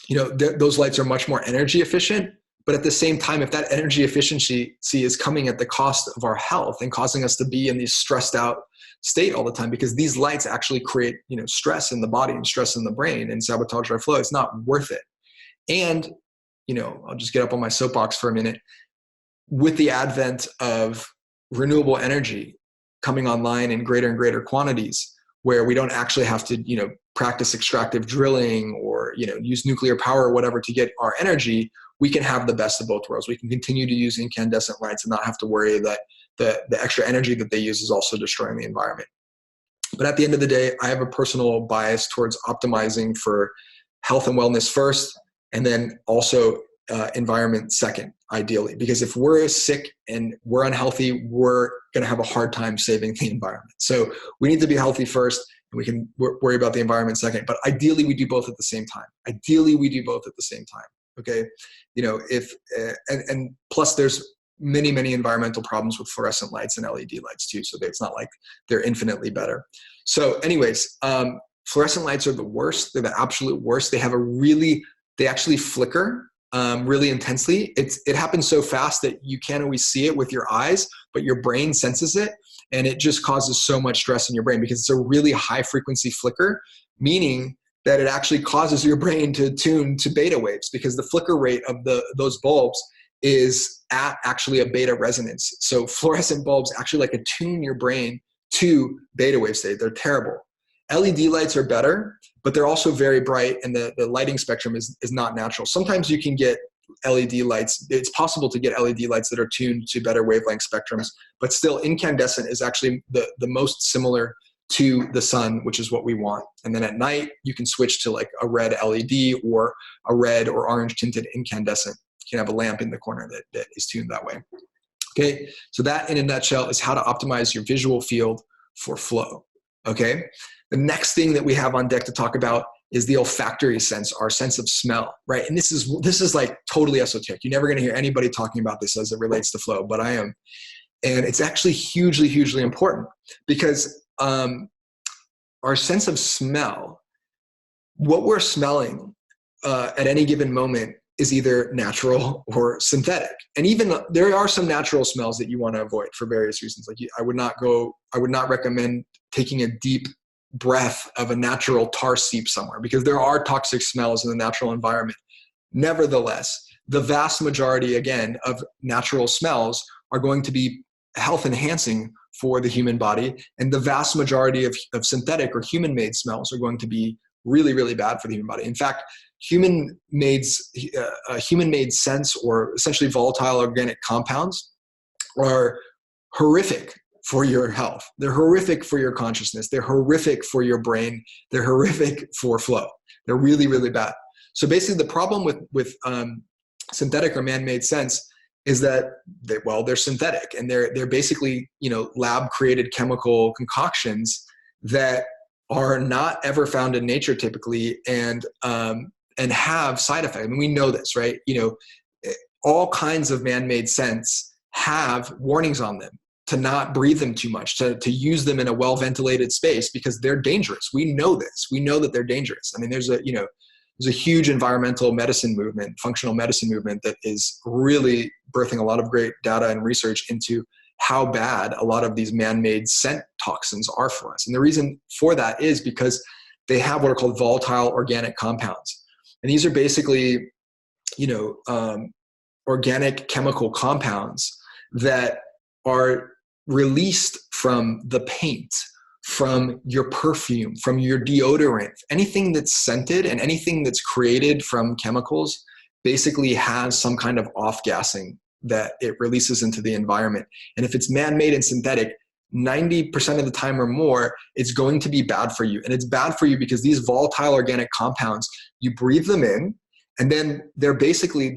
those lights are much more energy efficient. But at the same time, if that energy efficiency is coming at the cost of our health and causing us to be in this stressed out state all the time, because these lights actually create, stress in the body and stress in the brain and sabotage our flow, it's not worth it. And, I'll just get up on my soapbox for a minute. With the advent of renewable energy coming online in greater and greater quantities, where we don't actually have to, practice extractive drilling or, use nuclear power or whatever to get our energy, we can have the best of both worlds. We can continue to use incandescent lights and not have to worry that the extra energy that they use is also destroying the environment. But at the end of the day, I have a personal bias towards optimizing for health and wellness first, and then also environment second, ideally. Because if we're sick and we're unhealthy, we're going to have a hard time saving the environment. So we need to be healthy first, and we can worry about the environment second. But ideally, we do both at the same time. Okay, and plus there's many, many environmental problems with fluorescent lights and LED lights too. So it's not like they're infinitely better. So anyways, fluorescent lights are the worst. They're the absolute worst. They actually flicker really intensely. It happens so fast that you can't always see it with your eyes, but your brain senses it. And it just causes so much stress in your brain because it's a really high frequency flicker, meaning that it actually causes your brain to tune to beta waves, because the flicker rate of those bulbs is at actually a beta resonance. So fluorescent bulbs actually like attune your brain to beta wave state. They're terrible. LED lights are better, but they're also very bright, and the lighting spectrum is not natural. Sometimes you can get LED lights. It's possible to get LED lights that are tuned to better wavelength spectrums, but still incandescent is actually the most similar to the sun, which is what we want. And then at night, you can switch to like a red LED or a red or orange tinted incandescent. You can have a lamp in the corner that is tuned that way. Okay, so that in a nutshell is how to optimize your visual field for flow. Okay, the next thing that we have on deck to talk about is the olfactory sense, our sense of smell, right? And this is like totally esoteric. You're never going to hear anybody talking about this as it relates to flow, but I am. And it's actually hugely, hugely important, because our sense of smell, what we're smelling at any given moment, is either natural or synthetic. And even there are some natural smells that you want to avoid for various reasons. Like I would not recommend taking a deep breath of a natural tar seep somewhere, because there are toxic smells in the natural environment. Nevertheless, the vast majority, again, of natural smells are going to be health enhancing for the human body. And the vast majority of synthetic or human-made smells are going to be really, really bad for the human body. In fact, human-made scents, or essentially volatile organic compounds, are horrific for your health. They're horrific for your consciousness. They're horrific for your brain. They're horrific for flow. They're really, really bad. So basically the problem with synthetic or man-made scents is that they're synthetic, and they're basically, lab created chemical concoctions that are not ever found in nature typically, and have side effects. I mean, we know this, right? All kinds of man-made scents have warnings on them to not breathe them too much, to use them in a well-ventilated space, because they're dangerous. We know this. We know that they're dangerous. I mean, there's a huge environmental medicine movement, functional medicine movement, that is really birthing a lot of great data and research into how bad a lot of these man-made scent toxins are for us. And the reason for that is because they have what are called volatile organic compounds. And these are basically, organic chemical compounds that are released from the paint, from your perfume, from your deodorant. Anything that's scented and anything that's created from chemicals basically has some kind of off-gassing that it releases into the environment. And if it's man-made and synthetic, 90% of the time or more, it's going to be bad for you. And it's bad for you because these volatile organic compounds, you breathe them in, and then they're basically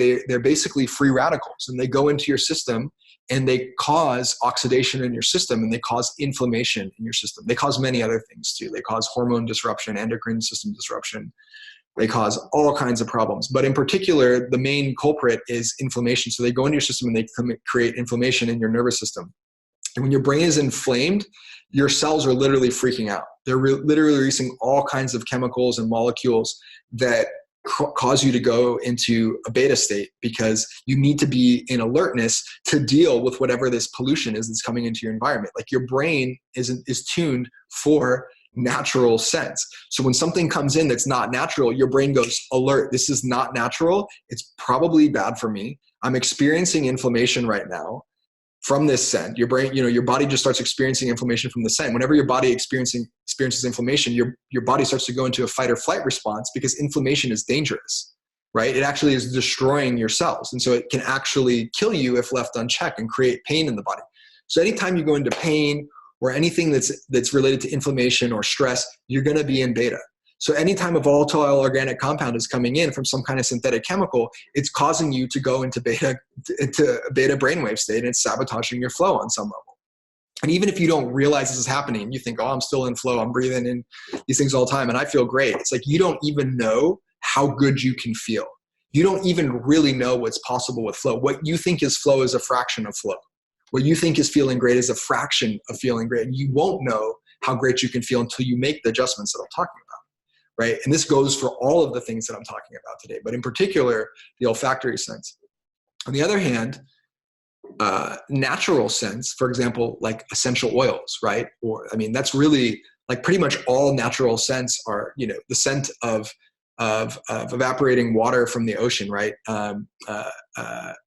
free radicals, and they go into your system, and they cause oxidation in your system, and they cause inflammation in your system. They cause many other things too. They cause hormone disruption, endocrine system disruption. They cause all kinds of problems. But in particular, the main culprit is inflammation. So they go into your system and they create inflammation in your nervous system. And when your brain is inflamed, your cells are literally freaking out. They're literally releasing all kinds of chemicals and molecules that cause you to go into a beta state, because you need to be in alertness to deal with whatever this pollution is that's coming into your environment. Like your brain is tuned for natural sense. So when something comes in that's not natural, your brain goes, alert, this is not natural. It's probably bad for me. I'm experiencing inflammation right now from this scent. Your brain, your body just starts experiencing inflammation from the scent. Whenever your body experiences inflammation, your body starts to go into a fight or flight response, because inflammation is dangerous, right? It actually is destroying your cells. And so it can actually kill you if left unchecked and create pain in the body. So anytime you go into pain or anything that's related to inflammation or stress, you're going to be in beta. So anytime a volatile organic compound is coming in from some kind of synthetic chemical, it's causing you to go into beta brainwave state, and it's sabotaging your flow on some level. And even if you don't realize this is happening, you think, oh, I'm still in flow, I'm breathing in these things all the time, and I feel great. It's like you don't even know how good you can feel. you don't even really know what's possible with flow. What you think is flow is a fraction of flow. What you think is feeling great is a fraction of feeling great. And you won't know how great you can feel until you make the adjustments that I'm talking about, right? And this goes for all of the things that I'm talking about today, but in particular, the olfactory sense. On the other hand, natural sense, for example, like essential oils, right? Or, I mean, that's really like pretty much all natural scents are, you know, the scent of evaporating water from the ocean, right?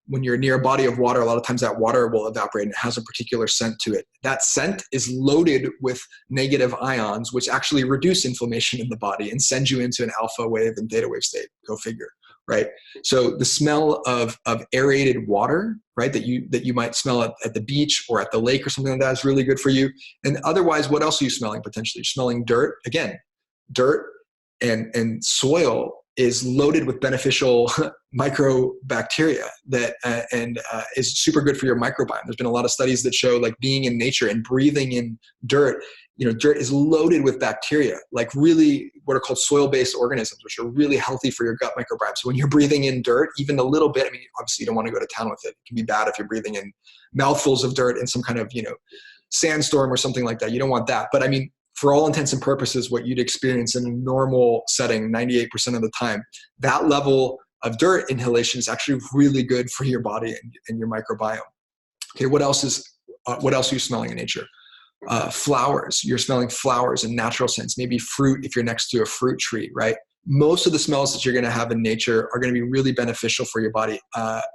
When you're near a body of water, a lot of times that water will evaporate and it has a particular scent to it. That scent is loaded with negative ions, which actually reduce inflammation in the body and send you into an alpha wave and theta wave state. Go figure, right? So the smell of aerated water, right, that you might smell at the beach or at the lake or something like that is really good for you. And otherwise, what else are you smelling potentially? You're smelling dirt. Again, dirt and soil is loaded with beneficial microbacteria that is super good for your microbiome. There's been a lot of studies that show like being in nature and breathing in dirt, you know, dirt is loaded with bacteria, like really what are called soil-based organisms, which are really healthy for your gut microbiome. So when you're breathing in dirt, even a little bit, I mean, obviously you don't want to go to town with it. It can be bad if you're breathing in mouthfuls of dirt in some kind of, you know, sandstorm or something like that. You don't want that. But I mean, for all intents and purposes, what you'd experience in a normal setting 98% of the time, that level of dirt inhalation is actually really good for your body and your microbiome. Okay, what else are you smelling in nature? Flowers. You're smelling flowers in natural sense, maybe fruit if you're next to a fruit tree, right? Most of the smells that you're going to have in nature are going to be really beneficial for your body.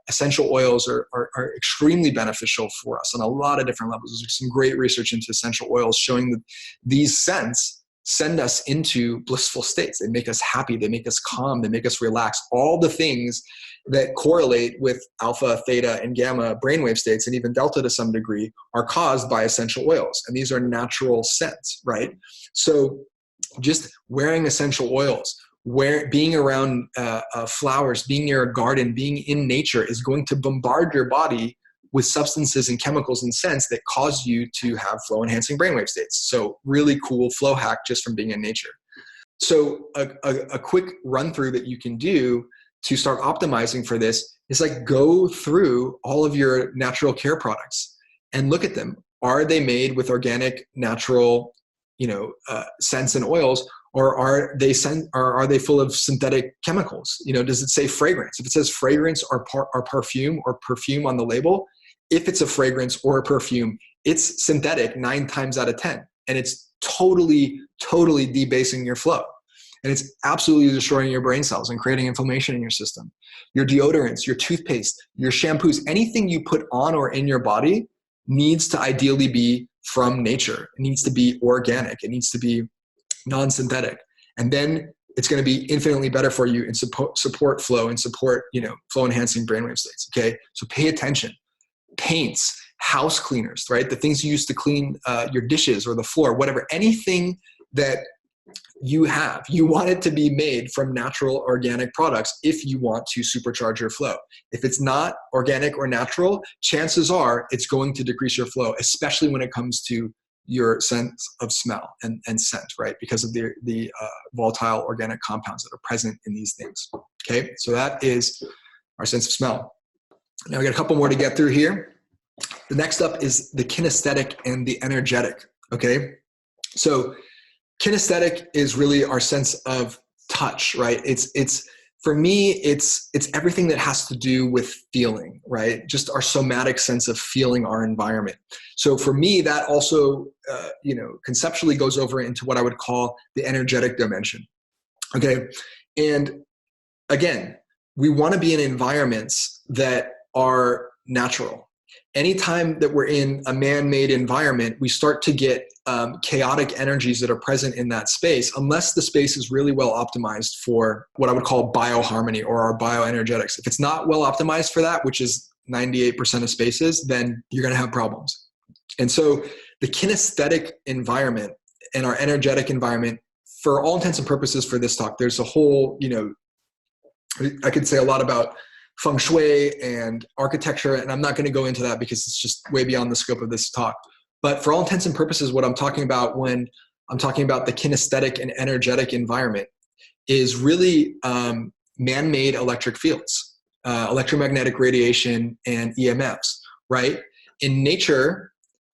Essential oils are extremely beneficial for us on a lot of different levels. There's some great research into essential oils showing that these scents send us into blissful states. They make us happy. They make us calm. They make us relax. All the things that correlate with alpha, theta, and gamma brainwave states, and even delta to some degree, are caused by essential oils. And these are natural scents, right? So just wearing essential oils, being around flowers, being near a garden, being in nature is going to bombard your body with substances and chemicals and scents that cause you to have flow enhancing brainwave states. So really cool flow hack just from being in nature. So a quick run through that you can do to start optimizing for this is like go through all of your natural care products and look at them. Are they made with organic, natural, scents and oils? Or are they full of synthetic chemicals? Does it say fragrance? If it says fragrance or perfume on the label, if it's a fragrance or a perfume, it's synthetic 9 times out of 10. And it's totally debasing your flow. And it's absolutely destroying your brain cells and creating inflammation in your system. Your deodorants, your toothpaste, your shampoos, anything you put on or in your body needs to ideally be from nature. It needs to be organic. It needs to be non-synthetic. And then it's going to be infinitely better for you and support flow and support, flow enhancing brainwave states. Okay. So pay attention. Paints, house cleaners, right? The things you use to clean your dishes or the floor, whatever, anything that you want it to be made from natural organic products if you want to supercharge your flow. If it's not organic or natural, chances are it's going to decrease your flow, especially when it comes to your sense of smell and scent, right? Because of the volatile organic compounds that are present in these things. Okay, so that is our sense of smell. Now we got a couple more to get through here. The next up is the kinesthetic and the energetic. Okay, so kinesthetic is really our sense of touch, right? It's for me, it's everything that has to do with feeling, right? Just our somatic sense of feeling our environment. So for me, that also, conceptually goes over into what I would call the energetic dimension. Okay. And again, we want to be in environments that are natural. Anytime that we're in a man-made environment, we start to get chaotic energies that are present in that space, unless the space is really well optimized for what I would call bioharmony or our bioenergetics. If it's not well optimized for that, which is 98% of spaces, then you're going to have problems. And so the kinesthetic environment and our energetic environment, for all intents and purposes for this talk, there's a whole, I could say a lot about feng shui and architecture, and I'm not going to go into that because it's just way beyond the scope of this talk. But for all intents and purposes, what I'm talking about when I'm talking about the kinesthetic and energetic environment is really man-made electric fields, electromagnetic radiation, and EMFs, right? In nature,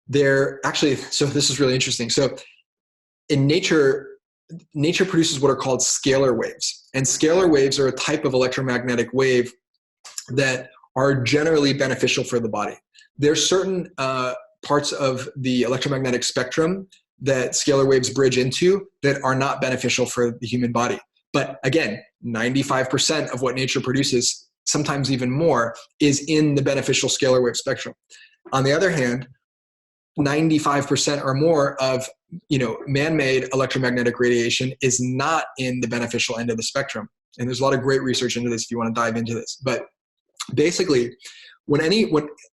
they're actually, so this is really interesting. So in nature produces what are called scalar waves. And scalar waves are a type of electromagnetic wave that are generally beneficial for the body. There's certain parts of the electromagnetic spectrum that scalar waves bridge into that are not beneficial for the human body. But again, 95% of what nature produces, sometimes even more, is in the beneficial scalar wave spectrum. On the other hand, 95% or more of man-made electromagnetic radiation is not in the beneficial end of the spectrum. And there's a lot of great research into this if you want to dive into this. But basically, when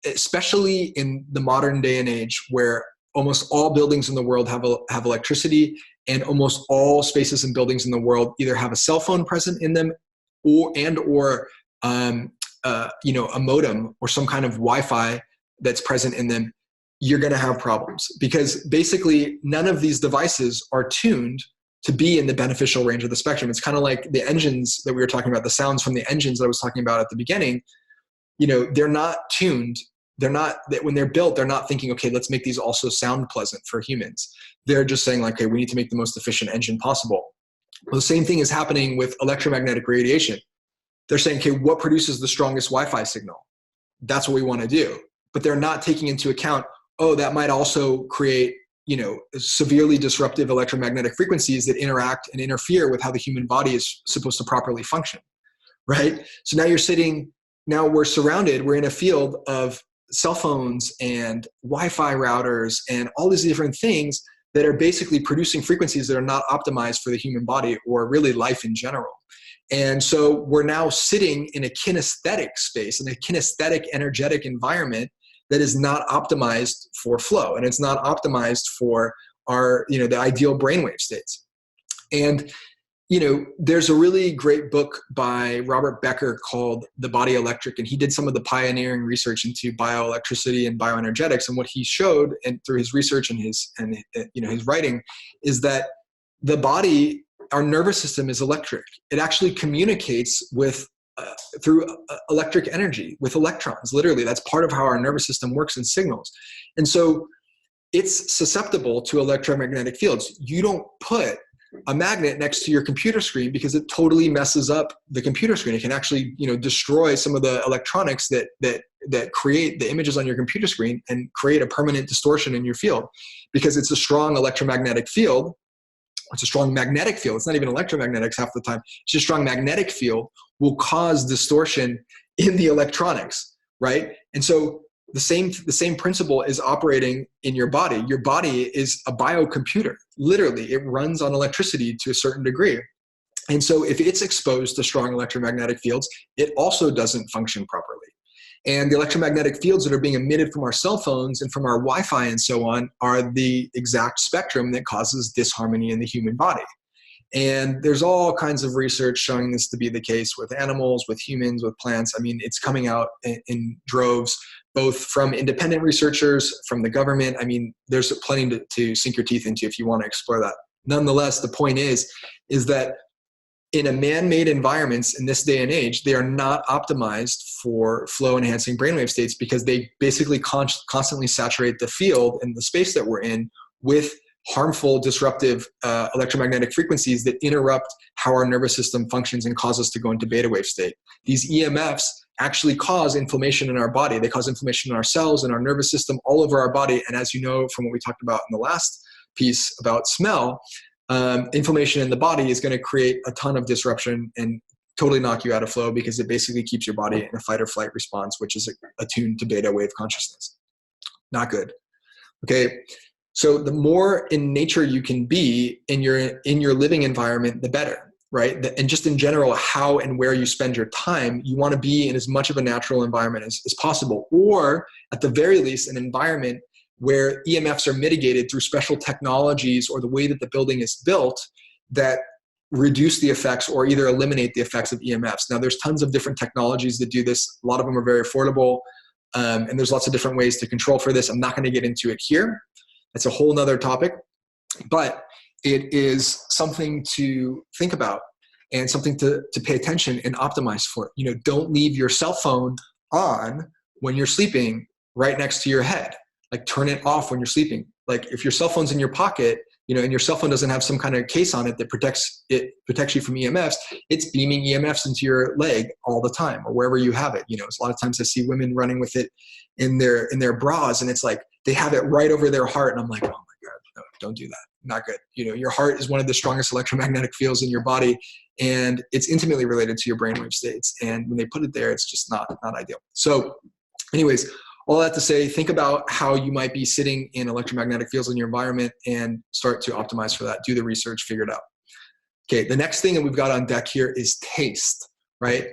especially in the modern day and age where almost all buildings in the world have electricity, and almost all spaces and buildings in the world either have a cell phone present in them or a modem or some kind of Wi-Fi that's present in them, you're going to have problems, because basically none of these devices are tuned to be in the beneficial range of the spectrum. It's kind of like the engines that we were talking about, the sounds from the engines that I was talking about at the beginning. They're not tuned. When they're built, they're not thinking, okay, let's make these also sound pleasant for humans. They're just saying, like, okay, we need to make the most efficient engine possible. Well, the same thing is happening with electromagnetic radiation. They're saying, okay, what produces the strongest Wi-Fi signal? That's what we want to do. But they're not taking into account, oh, that might also create, severely disruptive electromagnetic frequencies that interact and interfere with how the human body is supposed to properly function, right? So now we're surrounded, we're in a field of cell phones and Wi-Fi routers and all these different things that are basically producing frequencies that are not optimized for the human body or really life in general. And so we're now sitting in a kinesthetic space, in a kinesthetic energetic environment that is not optimized for flow, and it's not optimized for our, the ideal brainwave states. And there's a really great book by Robert Becker called The Body Electric, and he did some of the pioneering research into bioelectricity and bioenergetics. And what he showed, and through his research and his writing, is that the body, our nervous system, is electric. It actually communicates with through electric energy with electrons. Literally, that's part of how our nervous system works and signals. And so it's susceptible to electromagnetic fields. You don't put a magnet next to your computer screen because it totally messes up the computer screen. It can actually, destroy some of the electronics that create the images on your computer screen and create a permanent distortion in your field, because it's a strong electromagnetic field. It's a strong magnetic field. It's not even electromagnetics half the time. It's just a strong magnetic field will cause distortion in the electronics, right? And so the same principle is operating in your body. Your body is a biocomputer. Literally, it runs on electricity to a certain degree. And so if it's exposed to strong electromagnetic fields, it also doesn't function properly. And the electromagnetic fields that are being emitted from our cell phones and from our Wi-Fi and so on are the exact spectrum that causes disharmony in the human body. And there's all kinds of research showing this to be the case with animals, with humans, with plants. I mean, it's coming out in droves, both from independent researchers, from the government. I mean, there's plenty to sink your teeth into if you want to explore that. Nonetheless, the point is that in a man-made environments in this day and age, they are not optimized for flow-enhancing brainwave states, because they basically constantly saturate the field and the space that we're in with harmful, disruptive electromagnetic frequencies that interrupt how our nervous system functions and cause us to go into beta wave state. These EMFs actually cause inflammation in our body. They cause inflammation in our cells and our nervous system all over our body. And as you know from what we talked about in the last piece about smell, inflammation in the body is going to create a ton of disruption and totally knock you out of flow, because it basically keeps your body in a fight or flight response, which is attuned to beta wave consciousness. Not good. Okay. So the more in nature you can be in your living environment, the better, right? And just in general, how and where you spend your time, you want to be in as much of a natural environment as possible, or at the very least, an environment where EMFs are mitigated through special technologies or the way that the building is built that reduce the effects or either eliminate the effects of EMFs. Now, there's tons of different technologies that do this. A lot of them are very affordable, and there's lots of different ways to control for this. I'm not going to get into it here. That's a whole nother topic, but it is something to think about. and something to pay attention and optimize for. You know, don't leave your cell phone on when you're sleeping right next to your head. Like, turn it off when you're sleeping. Like, if your cell phone's in your pocket, you know, and your cell phone doesn't have some kind of case on it that protects you from EMFs, it's beaming EMFs into your leg all the time, or wherever you have it. You know, a lot of times I see women running with it in their bras, and it's like they have it right over their heart, and I'm like, oh my God, no, don't do that. Not good. You know, your heart is one of the strongest electromagnetic fields in your body, and it's intimately related to your brainwave states. And when they put it there, it's just not ideal. So anyways, all that to say, think about how you might be sitting in electromagnetic fields in your environment and start to optimize for that. Do the research, figure it out. Okay, the next thing that we've got on deck here is taste, right?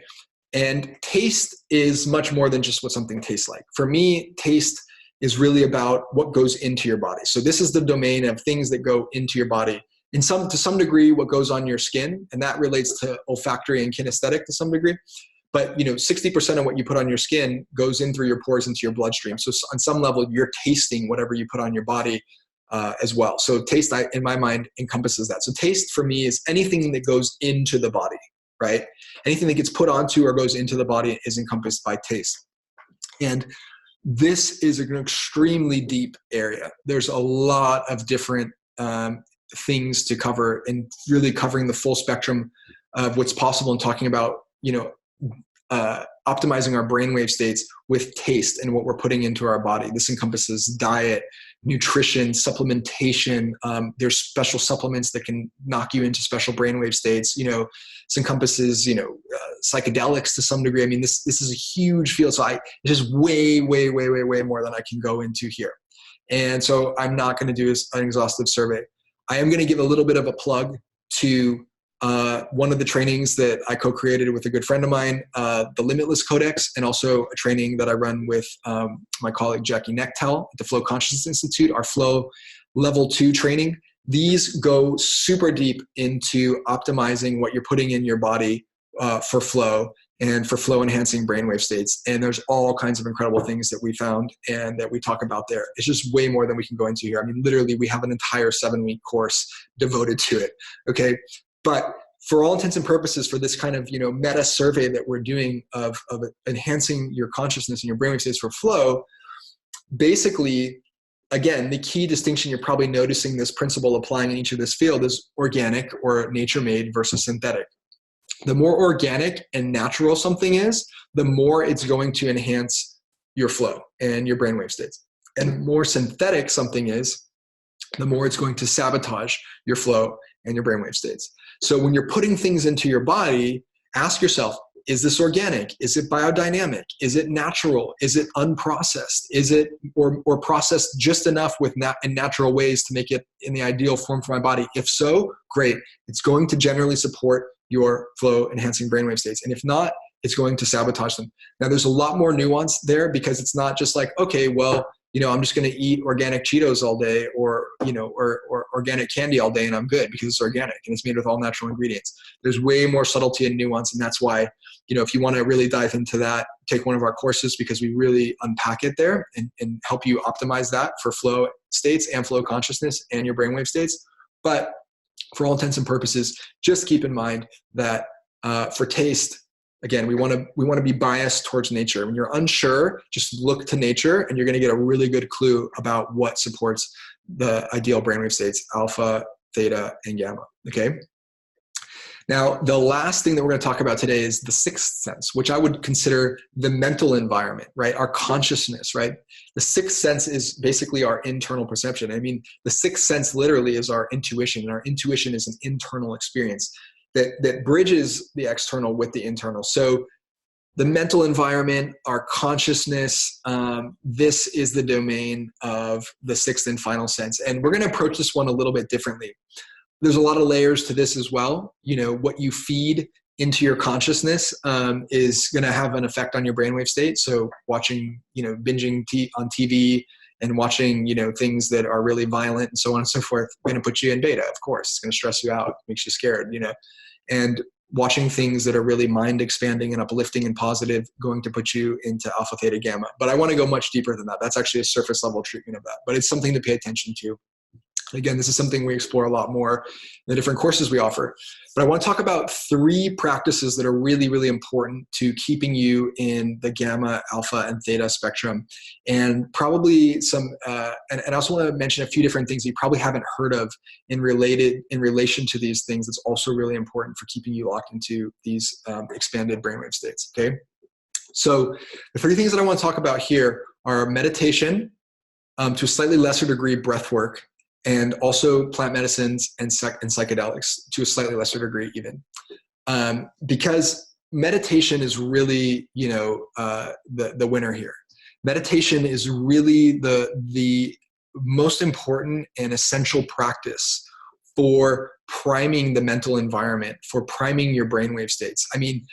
And taste is much more than just what something tastes like. For me, taste is really about what goes into your body. So this is the domain of things that go into your body. To some degree, what goes on your skin, and that relates to olfactory and kinesthetic to some degree. But, you know, 60% of what you put on your skin goes in through your pores into your bloodstream. So on some level, you're tasting whatever you put on your body as well. So taste, in my mind, encompasses that. So taste for me is anything that goes into the body, right? Anything that gets put onto or goes into the body is encompassed by taste. And this is an extremely deep area. There's a lot of different things to cover, and really covering the full spectrum of what's possible, and talking about, you know, optimizing our brainwave states with taste and what we're putting into our body. This encompasses diet, nutrition, supplementation. There's special supplements that can knock you into special brainwave states. You know, this encompasses, you know, psychedelics to some degree. I mean, this is a huge field. So it is way more than I can go into here. And so I'm not going to do an exhaustive survey. I am going to give a little bit of a plug to one of the trainings that I co-created with a good friend of mine, the Limitless Codex, and also a training that I run with my colleague Jackie Nechtel at the Flow Consciousness Institute, our Flow Level 2 training. These go super deep into optimizing what you're putting in your body for flow, and for flow enhancing brainwave states. And there's all kinds of incredible things that we found and that we talk about there. It's just way more than we can go into here. I mean, literally, we have an entire 7-week course devoted to it. Okay. But for all intents and purposes, for this kind of, you know, meta survey that we're doing of enhancing your consciousness and your brainwave states for flow, basically, again, the key distinction, you're probably noticing this principle applying in each of this field, is organic or nature-made versus synthetic. The more organic and natural something is, the more it's going to enhance your flow and your brainwave states. And the more synthetic something is, the more it's going to sabotage your flow and your brainwave states. So when you're putting things into your body, ask yourself, is this organic? Is it biodynamic? Is it natural? Is it unprocessed? Is it or processed just enough in natural ways to make it in the ideal form for my body? If so, great. It's going to generally support your flow enhancing brainwave states. And if not, it's going to sabotage them. Now, there's a lot more nuance there, because it's not just like, okay, well, you know, I'm just going to eat organic Cheetos all day, or, you know, or organic candy all day, and I'm good because it's organic and it's made with all natural ingredients. There's way more subtlety and nuance. And that's why, you know, if you want to really dive into that, take one of our courses, because we really unpack it there and help you optimize that for flow states and flow consciousness and your brainwave states. But for all intents and purposes, just keep in mind that for taste, again, we want to be biased towards nature. When you're unsure, just look to nature, and you're going to get a really good clue about what supports the ideal brainwave states, alpha, theta, and gamma. Okay. Now, the last thing that we're going to talk about today is the sixth sense, which I would consider the mental environment, right? Our consciousness, right? The sixth sense is basically our internal perception. I mean, the sixth sense literally is our intuition, and our intuition is an internal experience that bridges the external with the internal. So the mental environment, our consciousness, this is the domain of the sixth and final sense. And we're going to approach this one a little bit differently. There's a lot of layers to this as well. You know, what you feed into your consciousness is going to have an effect on your brainwave state. So watching, you know, binging on TV and watching, you know, things that are really violent and so on and so forth, going to put you in beta, of course. It's going to stress you out, makes you scared, you know. And watching things that are really mind expanding and uplifting and positive, going to put you into alpha, theta, gamma. But I want to go much deeper than that. That's actually a surface level treatment of that, but it's something to pay attention to. Again, this is something we explore a lot more in the different courses we offer. But I want to talk about 3 practices that are really, really important to keeping you in the gamma, alpha, and theta spectrum. And probably some, and I also want to mention a few different things you probably haven't heard of in relation to these things. That's also really important for keeping you locked into these expanded brainwave states, okay? So the 3 things that I want to talk about here are meditation, to a slightly lesser degree, breath work, and also plant medicines and psychedelics to a slightly lesser degree even. Because meditation is really, the winner here. Meditation is really the most important and essential practice for priming the mental environment, for priming your brainwave states. I mean,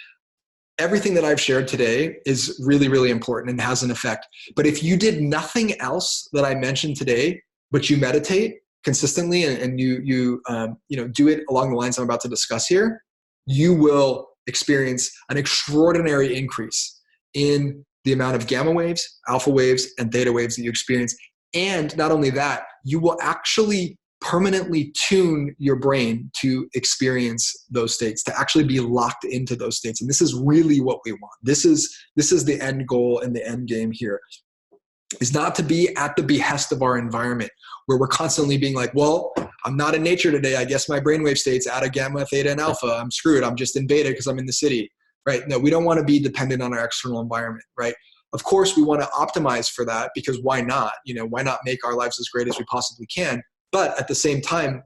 everything that I've shared today is really, really important and has an effect. But if you did nothing else that I mentioned today, but you meditate consistently and you do it along the lines I'm about to discuss here, you will experience an extraordinary increase in the amount of gamma waves, alpha waves, and theta waves that you experience. And not only that, you will actually permanently tune your brain to experience those states, to actually be locked into those states. And this is really what we want. This is the end goal and the end game here, is not to be at the behest of our environment, where we're constantly being like, well, I'm not in nature today. I guess my brainwave state's out of gamma, theta, and alpha. I'm screwed. I'm just in beta because I'm in the city, right? No, we don't want to be dependent on our external environment, right? Of course, we want to optimize for that, because why not? Why not make our lives as great as we possibly can? But at the same time,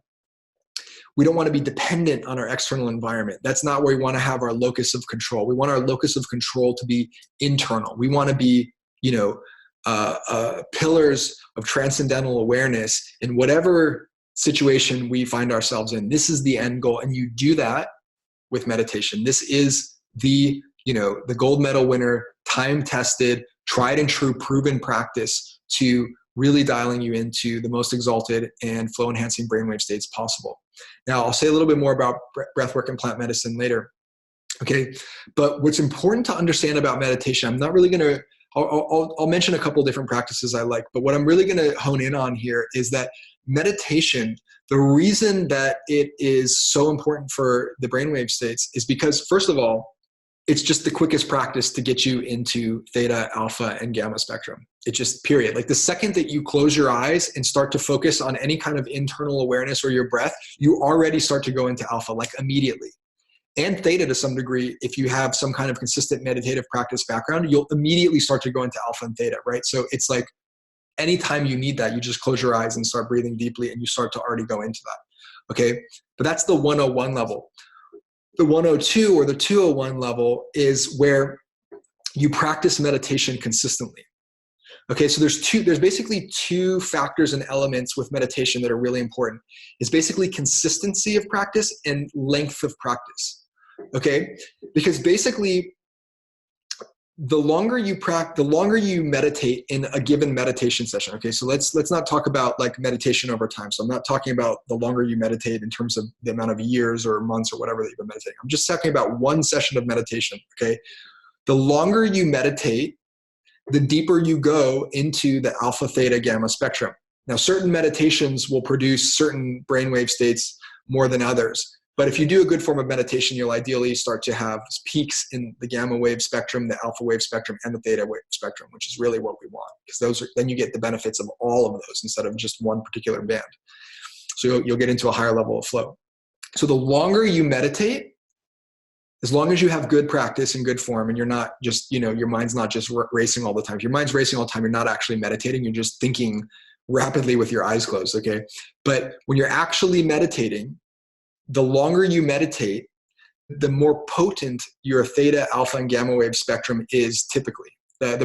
we don't want to be dependent on our external environment. That's not where we want to have our locus of control. We want our locus of control to be internal. We want to be, pillars of transcendental awareness in whatever situation we find ourselves in. This is the end goal. And you do that with meditation. This is the gold medal winner, time-tested, tried and true, proven practice to really dialing you into the most exalted and flow-enhancing brainwave states possible. Now, I'll say a little bit more about breathwork and plant medicine later. Okay, but what's important to understand about meditation, I'm not really going to, I'll mention a couple different practices I like, but what I'm really going to hone in on here is that meditation, the reason that it is so important for the brainwave states is because, first of all, it's just the quickest practice to get you into theta, alpha, and gamma spectrum. It just, period. Like the second that you close your eyes and start to focus on any kind of internal awareness or your breath, you already start to go into alpha, like immediately. And theta to some degree, if you have some kind of consistent meditative practice background, you'll immediately start to go into alpha and theta, right? So it's like anytime you need that, you just close your eyes and start breathing deeply and you start to already go into that, okay? But that's the 101 level. The 102 or the 201 level is where you practice meditation consistently. Okay, so there's basically 2 factors and elements with meditation that are really important. It's basically consistency of practice and length of practice. Okay, because basically the longer you meditate in a given meditation session. Okay, so let's not talk about like meditation over time. So I'm not talking about the longer you meditate in terms of the amount of years or months or whatever that you've been meditating. I'm just talking about one session of meditation. Okay, the longer you meditate, the deeper you go into the alpha, theta, gamma spectrum. Now, certain meditations will produce certain brainwave states more than others. But if you do a good form of meditation, you'll ideally start to have peaks in the gamma wave spectrum, the alpha wave spectrum, and the theta wave spectrum, which is really what we want, because then you get the benefits of all of those instead of just one particular band. So you'll get into a higher level of flow. So the longer you meditate, as long as you have good practice and good form, and you're not just, your mind's not just racing all the time. If your mind's racing all the time, you're not actually meditating. You're just thinking rapidly with your eyes closed, okay? But when you're actually meditating, the longer you meditate, the more potent your theta, alpha, and gamma wave spectrum is typically. The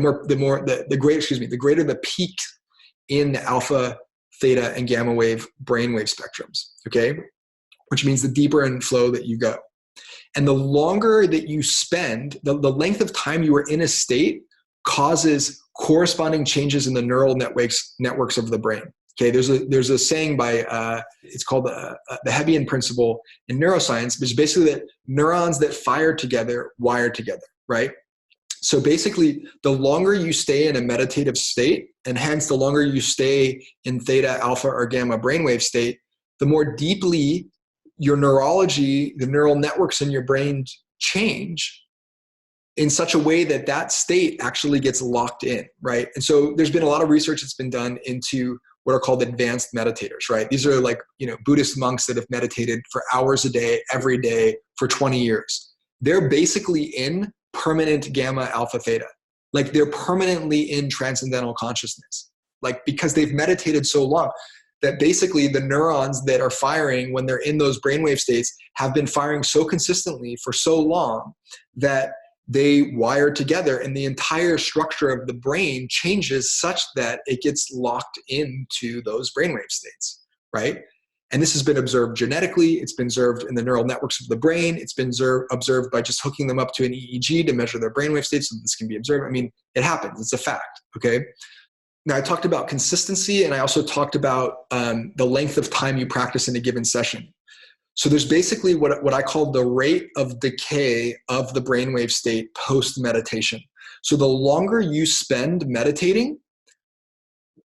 greater the peak in the alpha, theta, and gamma wave brainwave spectrums, okay? Which means the deeper in flow that you go. And the longer that you spend, the length of time you are in a state causes corresponding changes in the neural networks of the brain. Okay, there's a saying by, it's called the Hebbian principle in neuroscience, which is basically that neurons that fire together wire together, right? So basically, the longer you stay in a meditative state, and hence the longer you stay in theta, alpha, or gamma brainwave state, the more deeply your neurology, the neural networks in your brain change in such a way that that state actually gets locked in, right? And so there's been a lot of research that's been done into what are called advanced meditators, right? These are like, Buddhist monks that have meditated for hours a day, every day for 20 years. They're basically in permanent gamma, alpha, theta. Like they're permanently in transcendental consciousness, like because they've meditated so long that basically the neurons that are firing when they're in those brainwave states have been firing so consistently for so long that they wire together, and the entire structure of the brain changes such that it gets locked into those brainwave states, right? And this has been observed genetically. It's been observed in the neural networks of the brain. It's been observed by just hooking them up to an EEG to measure their brainwave states so this can be observed. I mean, it happens. It's a fact, okay? Now, I talked about consistency, and I also talked about the length of time you practice in a given session. So there's basically what I call the rate of decay of the brainwave state post-meditation. So the longer you spend meditating,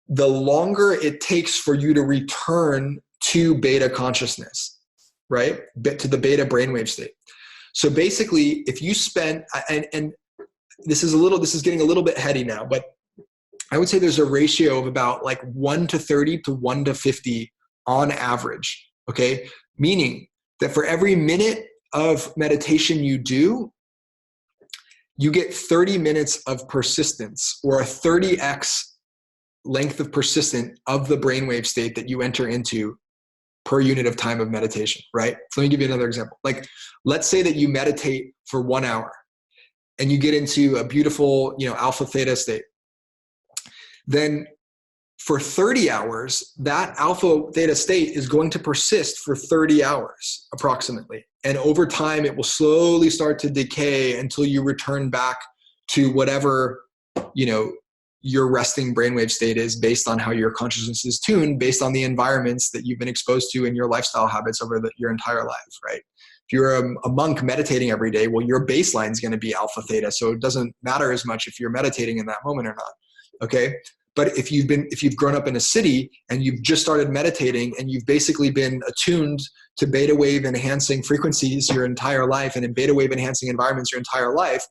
the longer it takes for you to return to beta consciousness, right? To the beta brainwave state. So basically, if you spend, and this is getting a little bit heady now, but I would say there's a ratio of about like 1:30 to 1:50 on average, okay? Meaning that for every minute of meditation you do, you get 30 minutes of persistence, or a 30x length of persistence of the brainwave state that you enter into per unit of time of meditation, right? So let me give you another example. Like, let's say that you meditate for 1 hour and you get into a beautiful, alpha theta state. Then for 30 hours, that alpha theta state is going to persist for 30 hours approximately. And over time, it will slowly start to decay until you return back to whatever, your resting brainwave state is, based on how your consciousness is tuned, based on the environments that you've been exposed to in your lifestyle habits over your entire life, right? If you're a monk meditating every day, well, your baseline is going to be alpha theta. So it doesn't matter as much if you're meditating in that moment or not. Okay. But if you've grown up in a city and you've just started meditating and you've basically been attuned to beta wave enhancing frequencies your entire life and in beta wave enhancing environments your entire life,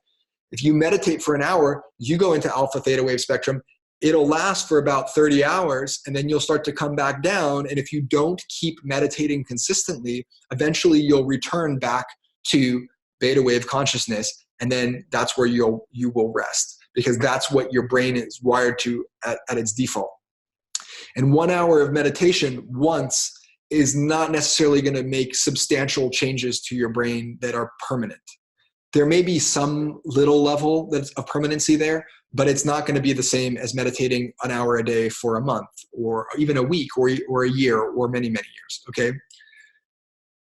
if you meditate for an hour, you go into alpha theta wave spectrum, it'll last for about 30 hours and then you'll start to come back down. And if you don't keep meditating consistently, eventually you'll return back to beta wave consciousness. And then that's where you will rest, because that's what your brain is wired to at its default. And 1 hour of meditation once is not necessarily going to make substantial changes to your brain that are permanent. There may be some little level of permanency there, but it's not going to be the same as meditating an hour a day for a month or even a week or a year or many, many years, okay?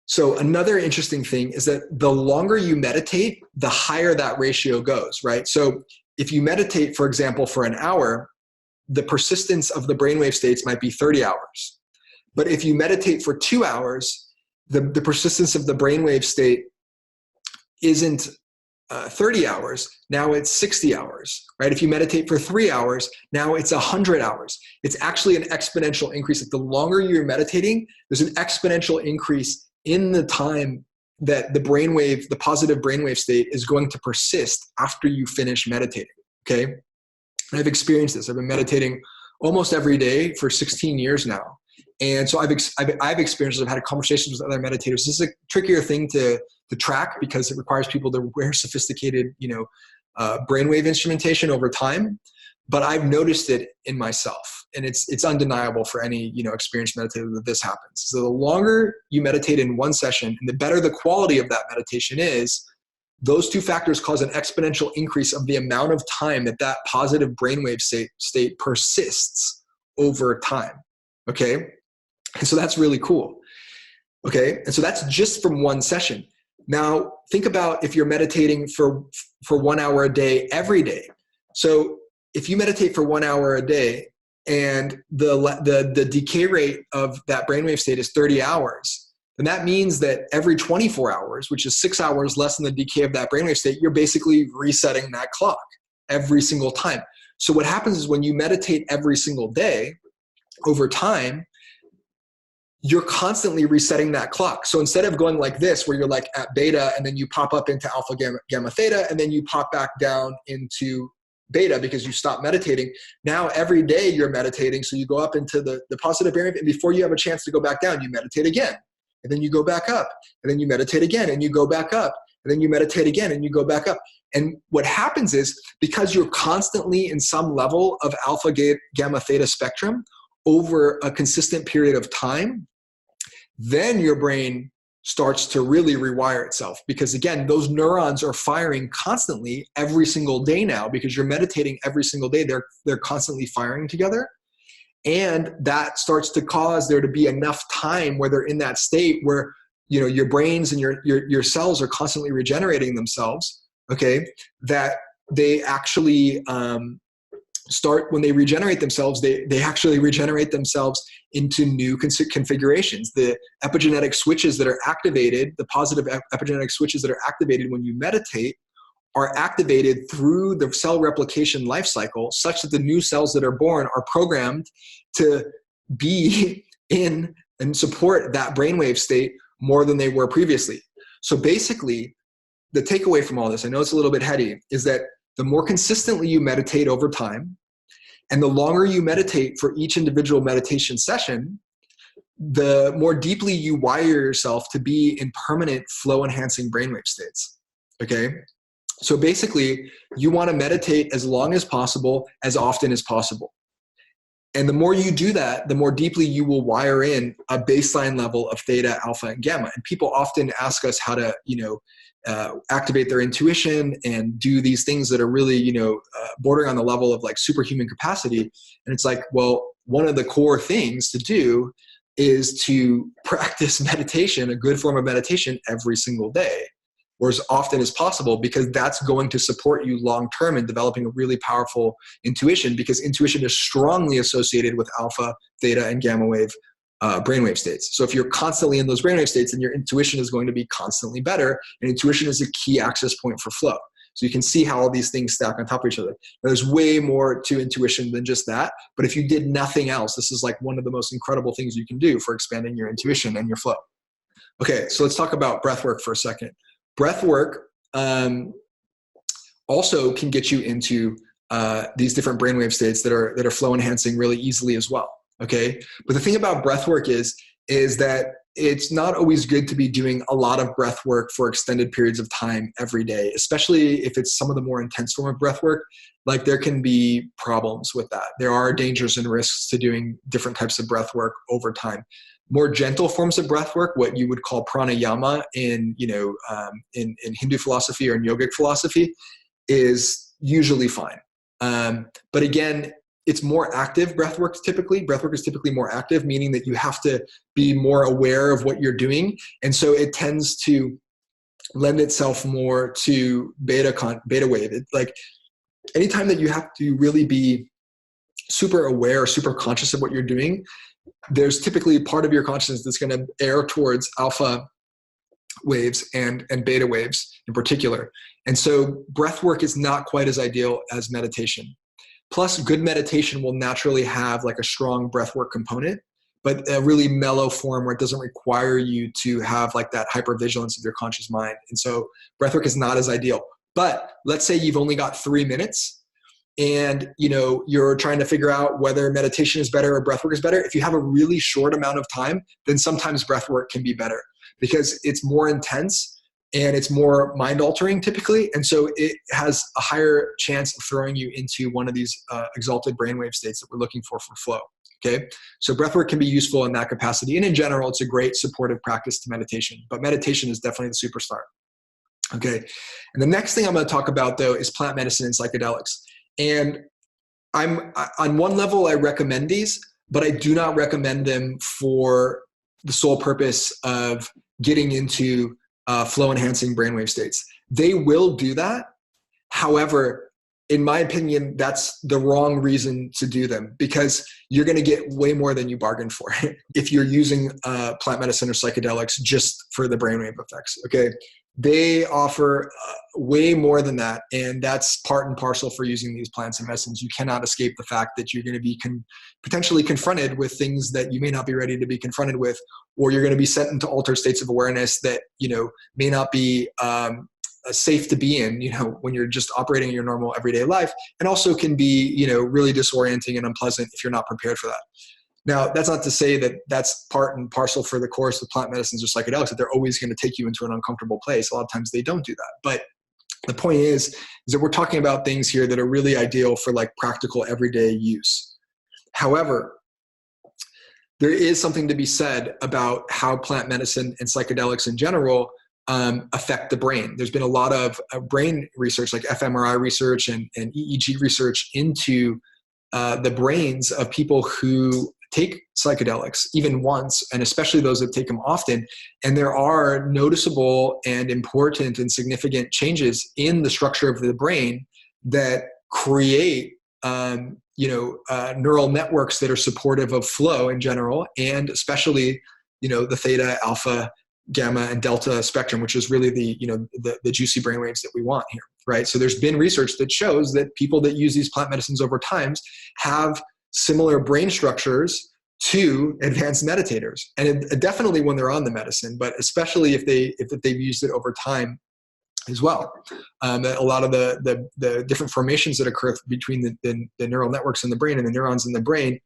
So another interesting thing is that the longer you meditate, the higher that ratio goes, right? So if you meditate, for example, for an hour, the persistence of the brainwave states might be 30 hours. But if you meditate for 2 hours, the persistence of the brainwave state isn't 30 hours, now it's 60 hours, right? If you meditate for 3 hours, now it's 100 hours. It's actually an exponential increase. Like the longer you're meditating, there's an exponential increase in the time that the positive brainwave state is going to persist after you finish meditating, okay? And I've experienced this. I've been meditating almost every day for 16 years now. And so I've experienced this. I've had conversations with other meditators. This is a trickier thing to track because it requires people to wear sophisticated, brainwave instrumentation over time. But I've noticed it in myself, and it's undeniable for any, experienced meditator that this happens. So the longer you meditate in one session, and the better the quality of that meditation is, those two factors cause an exponential increase of the amount of time that positive brainwave state persists over time. Okay. And so that's really cool. Okay. And so that's just from one session. Now think about if you're meditating for 1 hour a day, every day. So if you meditate for 1 hour a day and the decay rate of that brainwave state is 30 hours, then that means that every 24 hours, which is 6 hours less than the decay of that brainwave state, you're basically resetting that clock every single time. So what happens is when you meditate every single day, over time, you're constantly resetting that clock. So instead of going like this, where you're like at beta and then you pop up into alpha, gamma, theta, and then you pop back down into beta because you stop meditating. Now every day you're meditating. So you go up into the positive brainwave, and before you have a chance to go back down, you meditate again. And then you go back up, and then you meditate again, and you go back up, and then you meditate again, and you go back up. And what happens is, because you're constantly in some level of alpha, gamma, theta spectrum over a consistent period of time, then your brain starts to really rewire itself. Because again, those neurons are firing constantly every single day now, because you're meditating every single day. They're constantly firing together. And that starts to cause there to be enough time where they're in that state where, you know, your brains and your cells are constantly regenerating themselves, okay, that they actually when they regenerate themselves, they actually regenerate themselves into new configurations. The epigenetic switches that are activated, the positive epigenetic switches that are activated when you meditate, are activated through the cell replication life cycle, such that the new cells that are born are programmed to be in and support that brainwave state more than they were previously. So basically, the takeaway from all this, I know it's a little bit heady, is that the more consistently you meditate over time, and the longer you meditate for each individual meditation session, the more deeply you wire yourself to be in permanent flow-enhancing brainwave states, okay? So basically, you want to meditate as long as possible, as often as possible. And the more you do that, the more deeply you will wire in a baseline level of theta, alpha, and gamma. And people often ask us how to, activate their intuition and do these things that are really, bordering on the level of like superhuman capacity. And it's like, well, one of the core things to do is to practice meditation, a good form of meditation, every single day, or as often as possible, because that's going to support you long-term in developing a really powerful intuition, because intuition is strongly associated with alpha, theta, and gamma wave brainwave states. So if you're constantly in those brainwave states, then your intuition is going to be constantly better, and intuition is a key access point for flow. So you can see how all these things stack on top of each other. There's way more to intuition than just that, but if you did nothing else, this is like one of the most incredible things you can do for expanding your intuition and your flow. Okay, so let's talk about breath work for a second. Breath work also can get you into these different brainwave states that are flow enhancing really easily as well. Okay, but the thing about breath work is that it's not always good to be doing a lot of breath work for extended periods of time every day, especially if it's some of the more intense form of breath work. Like, there can be problems with that. There are dangers and risks to doing different types of breath work over time. More gentle forms of breath work, what you would call pranayama in Hindu philosophy or in yogic philosophy, is usually fine. But again, it's more active breath work typically. Breath work is typically more active, meaning that you have to be more aware of what you're doing. And so it tends to lend itself more to beta wave. It's like anytime that you have to really be super aware, super conscious of what you're doing, there's typically part of your consciousness that's going to err towards alpha waves and beta waves in particular. And so breath work is not quite as ideal as meditation. Plus, good meditation will naturally have like a strong breath work component, but a really mellow form where it doesn't require you to have like that hypervigilance of your conscious mind. And so breath work is not as ideal. But let's say you've only got 3 minutes and you're trying to figure out whether meditation is better or breath work is better. If you have a really short amount of time, then sometimes breath work can be better because it's more intense and it's more mind altering typically. And so it has a higher chance of throwing you into one of these exalted brainwave states that we're looking for flow. Okay. So breathwork can be useful in that capacity. And in general, it's a great supportive practice to meditation, but meditation is definitely the superstar. Okay. And the next thing I'm going to talk about though is plant medicine and psychedelics. And on one level, I recommend these, but I do not recommend them for the sole purpose of getting into flow enhancing brainwave states. They will do that. However, in my opinion, that's the wrong reason to do them, because you're going to get way more than you bargained for if you're using plant medicine or psychedelics just for the brainwave effects. Okay, they offer way more than that, and that's part and parcel for using these plants and medicines. You cannot escape the fact that you're going to be potentially confronted with things that you may not be ready to be confronted with, or you're going to be sent into altered states of awareness that may not be safe to be in, when you're just operating your normal everyday life, and also can be, really disorienting and unpleasant if you're not prepared for that. Now, that's not to say that that's part and parcel for the course of plant medicines or psychedelics, that they're always going to take you into an uncomfortable place. A lot of times they don't do that. But the point is that we're talking about things here that are really ideal for like practical everyday use. However, there is something to be said about how plant medicine and psychedelics in general affect the brain. There's been a lot of brain research, like fMRI research and EEG research into the brains of people who take psychedelics even once, and especially those that take them often. And there are noticeable and important and significant changes in the structure of the brain that create neural networks that are supportive of flow in general, and especially the theta, alpha, gamma, and delta spectrum, which is really the juicy brainwaves that we want here, right? So there's been research that shows that people that use these plant medicines over time have similar brain structures to advanced meditators, and definitely when they're on the medicine, but especially if they've used it over time as well. That a lot of the different formations that occur between the neural networks in the brain and the neurons in the brain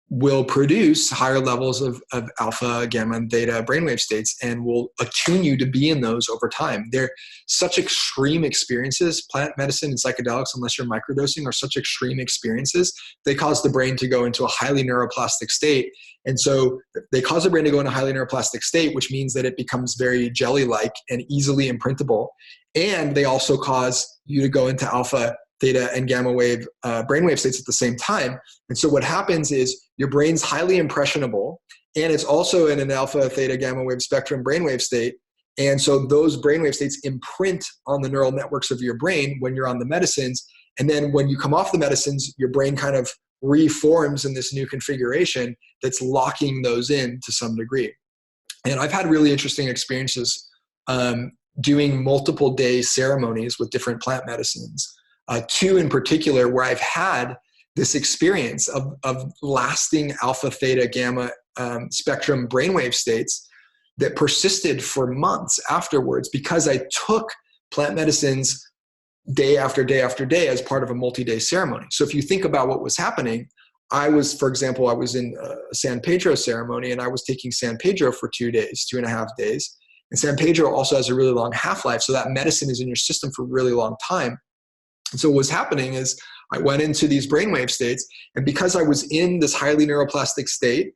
will produce higher levels of alpha, gamma, and theta brainwave states, and will attune you to be in those over time. They're such extreme experiences. Plant medicine and psychedelics, unless you're microdosing, are such extreme experiences. They cause the brain to go into a highly neuroplastic state. And so they cause the brain to go into a highly neuroplastic state, which means that it becomes very jelly-like and easily imprintable. And they also cause you to go into alpha, theta, and gamma wave brainwave states at the same time. And so what happens is your brain's highly impressionable, and it's also in an alpha, theta, gamma wave spectrum brainwave state. And so those brainwave states imprint on the neural networks of your brain when you're on the medicines. And then when you come off the medicines, your brain kind of reforms in this new configuration that's locking those in to some degree. And I've had really interesting experiences doing multiple day ceremonies with different plant medicines. Two in particular where I've had this experience of lasting alpha, theta, gamma spectrum brainwave states that persisted for months afterwards, because I took plant medicines day after day after day as part of a multi-day ceremony. So if you think about what was happening, for example, I was in a San Pedro ceremony, and I was taking San Pedro for 2 days, 2.5 days. And San Pedro also has a really long half-life, so that medicine is in your system for a really long time. And so what was happening is I went into these brainwave states, and because I was in this highly neuroplastic state,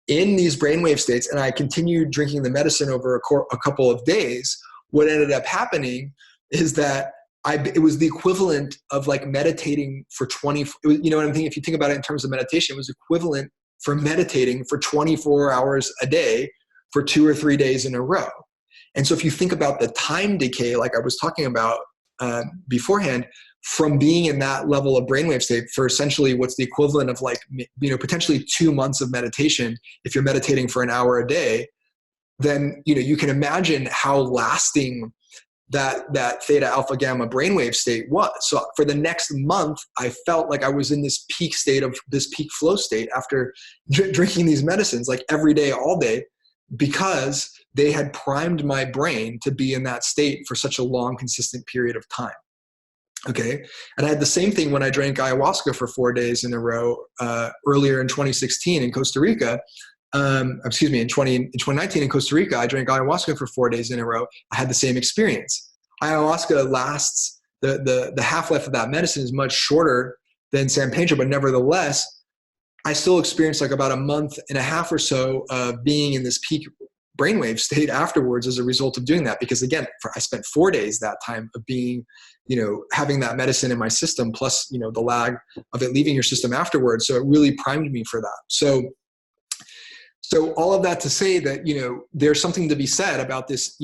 in these brainwave states, and I continued drinking the medicine over a couple of days, what ended up happening is that it was the equivalent of like meditating for 20, you know what I'm thinking? If you think about it in terms of meditation, it was equivalent for meditating for 24 hours a day for 2 or 3 days in a row. And so if you think about the time decay, like I was talking about beforehand, from being in that level of brainwave state for essentially what's the equivalent of like, potentially 2 months of meditation, if you're meditating for an hour a day, then, you can imagine how lasting that theta, alpha, gamma brainwave state was. So for the next month, I felt like I was in this peak flow state after drinking these medicines, like every day, all day, because they had primed my brain to be in that state for such a long, consistent period of time. Okay. And I had the same thing when I drank ayahuasca for 4 days in a row earlier in 2016 in Costa Rica. In 2019 in Costa Rica, I drank ayahuasca for 4 days in a row. I had the same experience. Ayahuasca lasts, the half-life of that medicine is much shorter than San Pedro, but nevertheless, I still experienced like about a month and a half or so of being in this peak brainwave state afterwards as a result of doing that. Because again, I spent 4 days that time of being, having that medicine in my system, plus, the lag of it leaving your system afterwards. So it really primed me for that. So all of that to say that, there's something to be said about this,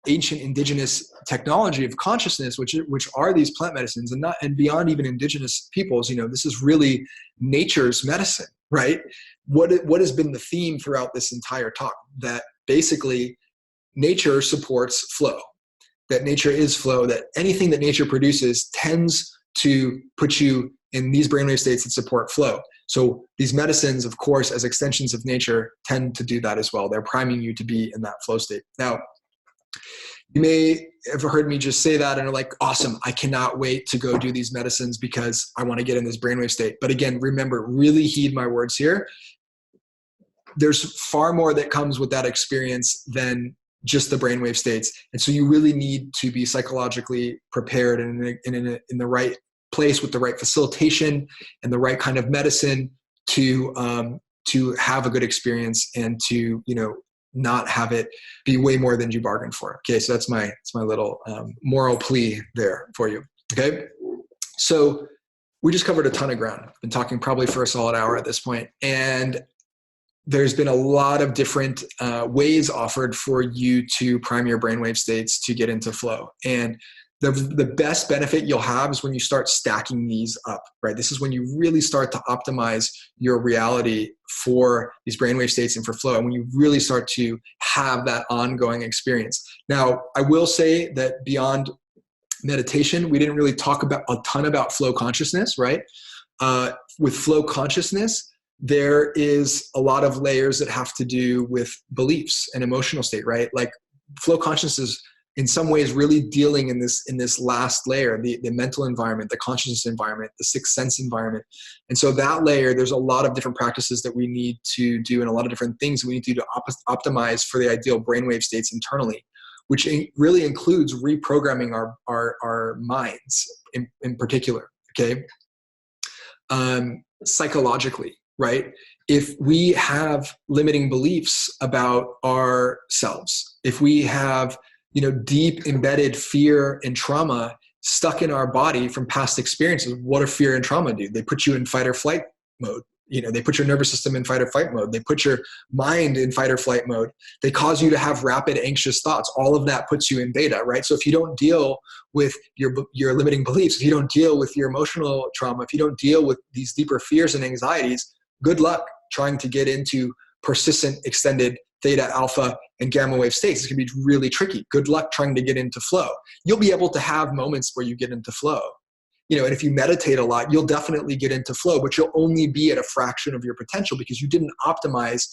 ancient indigenous technology of consciousness, which are these plant medicines, and beyond even indigenous peoples, this is really nature's medicine, right? What has been the theme throughout this entire talk? That basically nature supports flow, that nature is flow, that anything that nature produces tends to put you in these brainwave states that support flow. So these medicines, of course, as extensions of nature, tend to do that as well. They're priming you to be in that flow state. Now, you may have heard me just say that and are like, awesome, I cannot wait to go do these medicines because I want to get in this brainwave state. But again, remember, really heed my words here. There's far more that comes with that experience than just the brainwave states. And so you really need to be psychologically prepared and in the right place with the right facilitation and the right kind of medicine to have a good experience and to, not have it be way more than you bargained for. Okay. So that's my little moral plea there for you. Okay. So we just covered a ton of ground. I've been talking probably for a solid hour at this point, and there's been a lot of different ways offered for you to prime your brainwave states to get into flow. And the best benefit you'll have is when you start stacking these up, right? This is when you really start to optimize your reality for these brainwave states and for flow, and when you really start to have that ongoing experience. Now, I will say that beyond meditation, we didn't really talk about a ton about flow consciousness, right? With flow consciousness, there is a lot of layers that have to do with beliefs and emotional state, right? Like flow consciousness is in some ways really dealing in this last layer, the mental environment, the consciousness environment, the sixth sense environment. And so that layer, there's a lot of different practices that we need to do and a lot of different things we need to do to optimize for the ideal brainwave states internally, which really includes reprogramming our minds in particular, okay? Psychologically, right? If we have limiting beliefs about ourselves, if we have deep embedded fear and trauma stuck in our body from past experiences, what do fear and trauma do? They put you in fight or flight mode. They put your nervous system in fight or flight mode. They put your mind in fight or flight mode. They cause you to have rapid anxious thoughts. All of that puts you in beta, right? So if you don't deal with your limiting beliefs, if you don't deal with your emotional trauma, if you don't deal with these deeper fears and anxieties, good luck trying to get into persistent, extended theta, alpha, and gamma wave states. It's going to be really tricky. Good luck trying to get into flow. You'll be able to have moments where you get into flow. And if you meditate a lot, you'll definitely get into flow, but you'll only be at a fraction of your potential because you didn't optimize,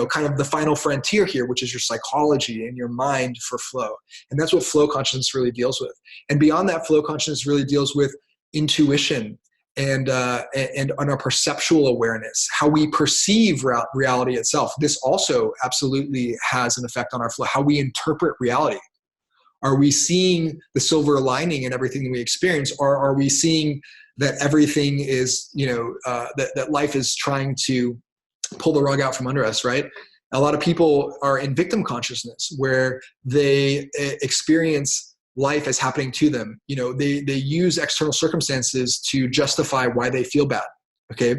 kind of the final frontier here, which is your psychology and your mind for flow. And that's what flow consciousness really deals with. And beyond that, flow consciousness really deals with intuition and our perceptual awareness, how we perceive reality itself. This also absolutely has an effect on our flow, how we interpret reality. Are we seeing the silver lining in everything that we experience, or are we seeing that everything is, that life is trying to pull the rug out from under us, right? A lot of people are in victim consciousness where they experience life as happening to them. They use external circumstances to justify why they feel bad. Okay.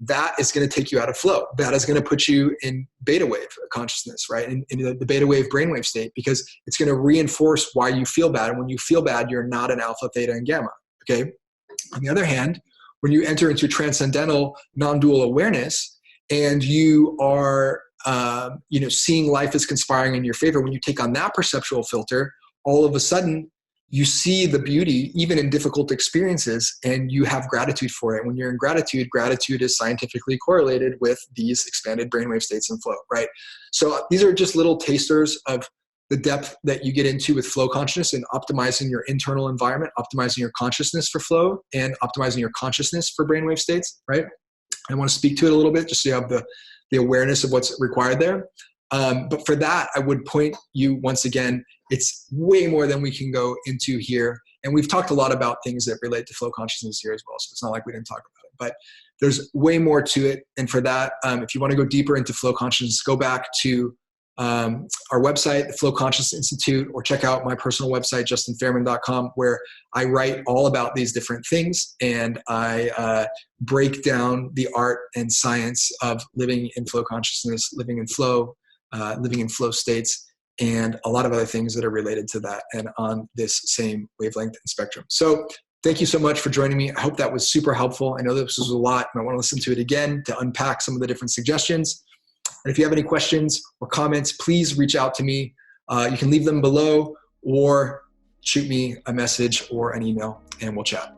That is going to take you out of flow. That is going to put you in beta wave consciousness, right? In the beta wave brainwave state, because it's going to reinforce why you feel bad. And when you feel bad, you're not an alpha, theta, and gamma. Okay. On the other hand, when you enter into transcendental non-dual awareness and you are, seeing life as conspiring in your favor, when you take on that perceptual filter, all of a sudden you see the beauty even in difficult experiences and you have gratitude for it. When you're in gratitude, gratitude is scientifically correlated with these expanded brainwave states and flow, right? So these are just little tasters of the depth that you get into with flow consciousness and optimizing your internal environment, optimizing your consciousness for flow, and optimizing your consciousness for brainwave states, right? I want to speak to it a little bit just so you have the awareness of what's required there. But for that, I would point you once again, it's way more than we can go into here. And we've talked a lot about things that relate to flow consciousness here as well. So it's not like we didn't talk about it, but there's way more to it. And for that, if you want to go deeper into flow consciousness, go back to our website, the Flow Consciousness Institute, or check out my personal website, justinfaerman.com, where I write all about these different things. And I break down the art and science of living in flow consciousness, living in flow states, and a lot of other things that are related to that and on this same wavelength and spectrum. So thank you so much for joining me. I hope that was super helpful. I know this was a lot, and I want to listen to it again to unpack some of the different suggestions. And if you have any questions or comments, please reach out to me. You can leave them below or shoot me a message or an email, and we'll chat.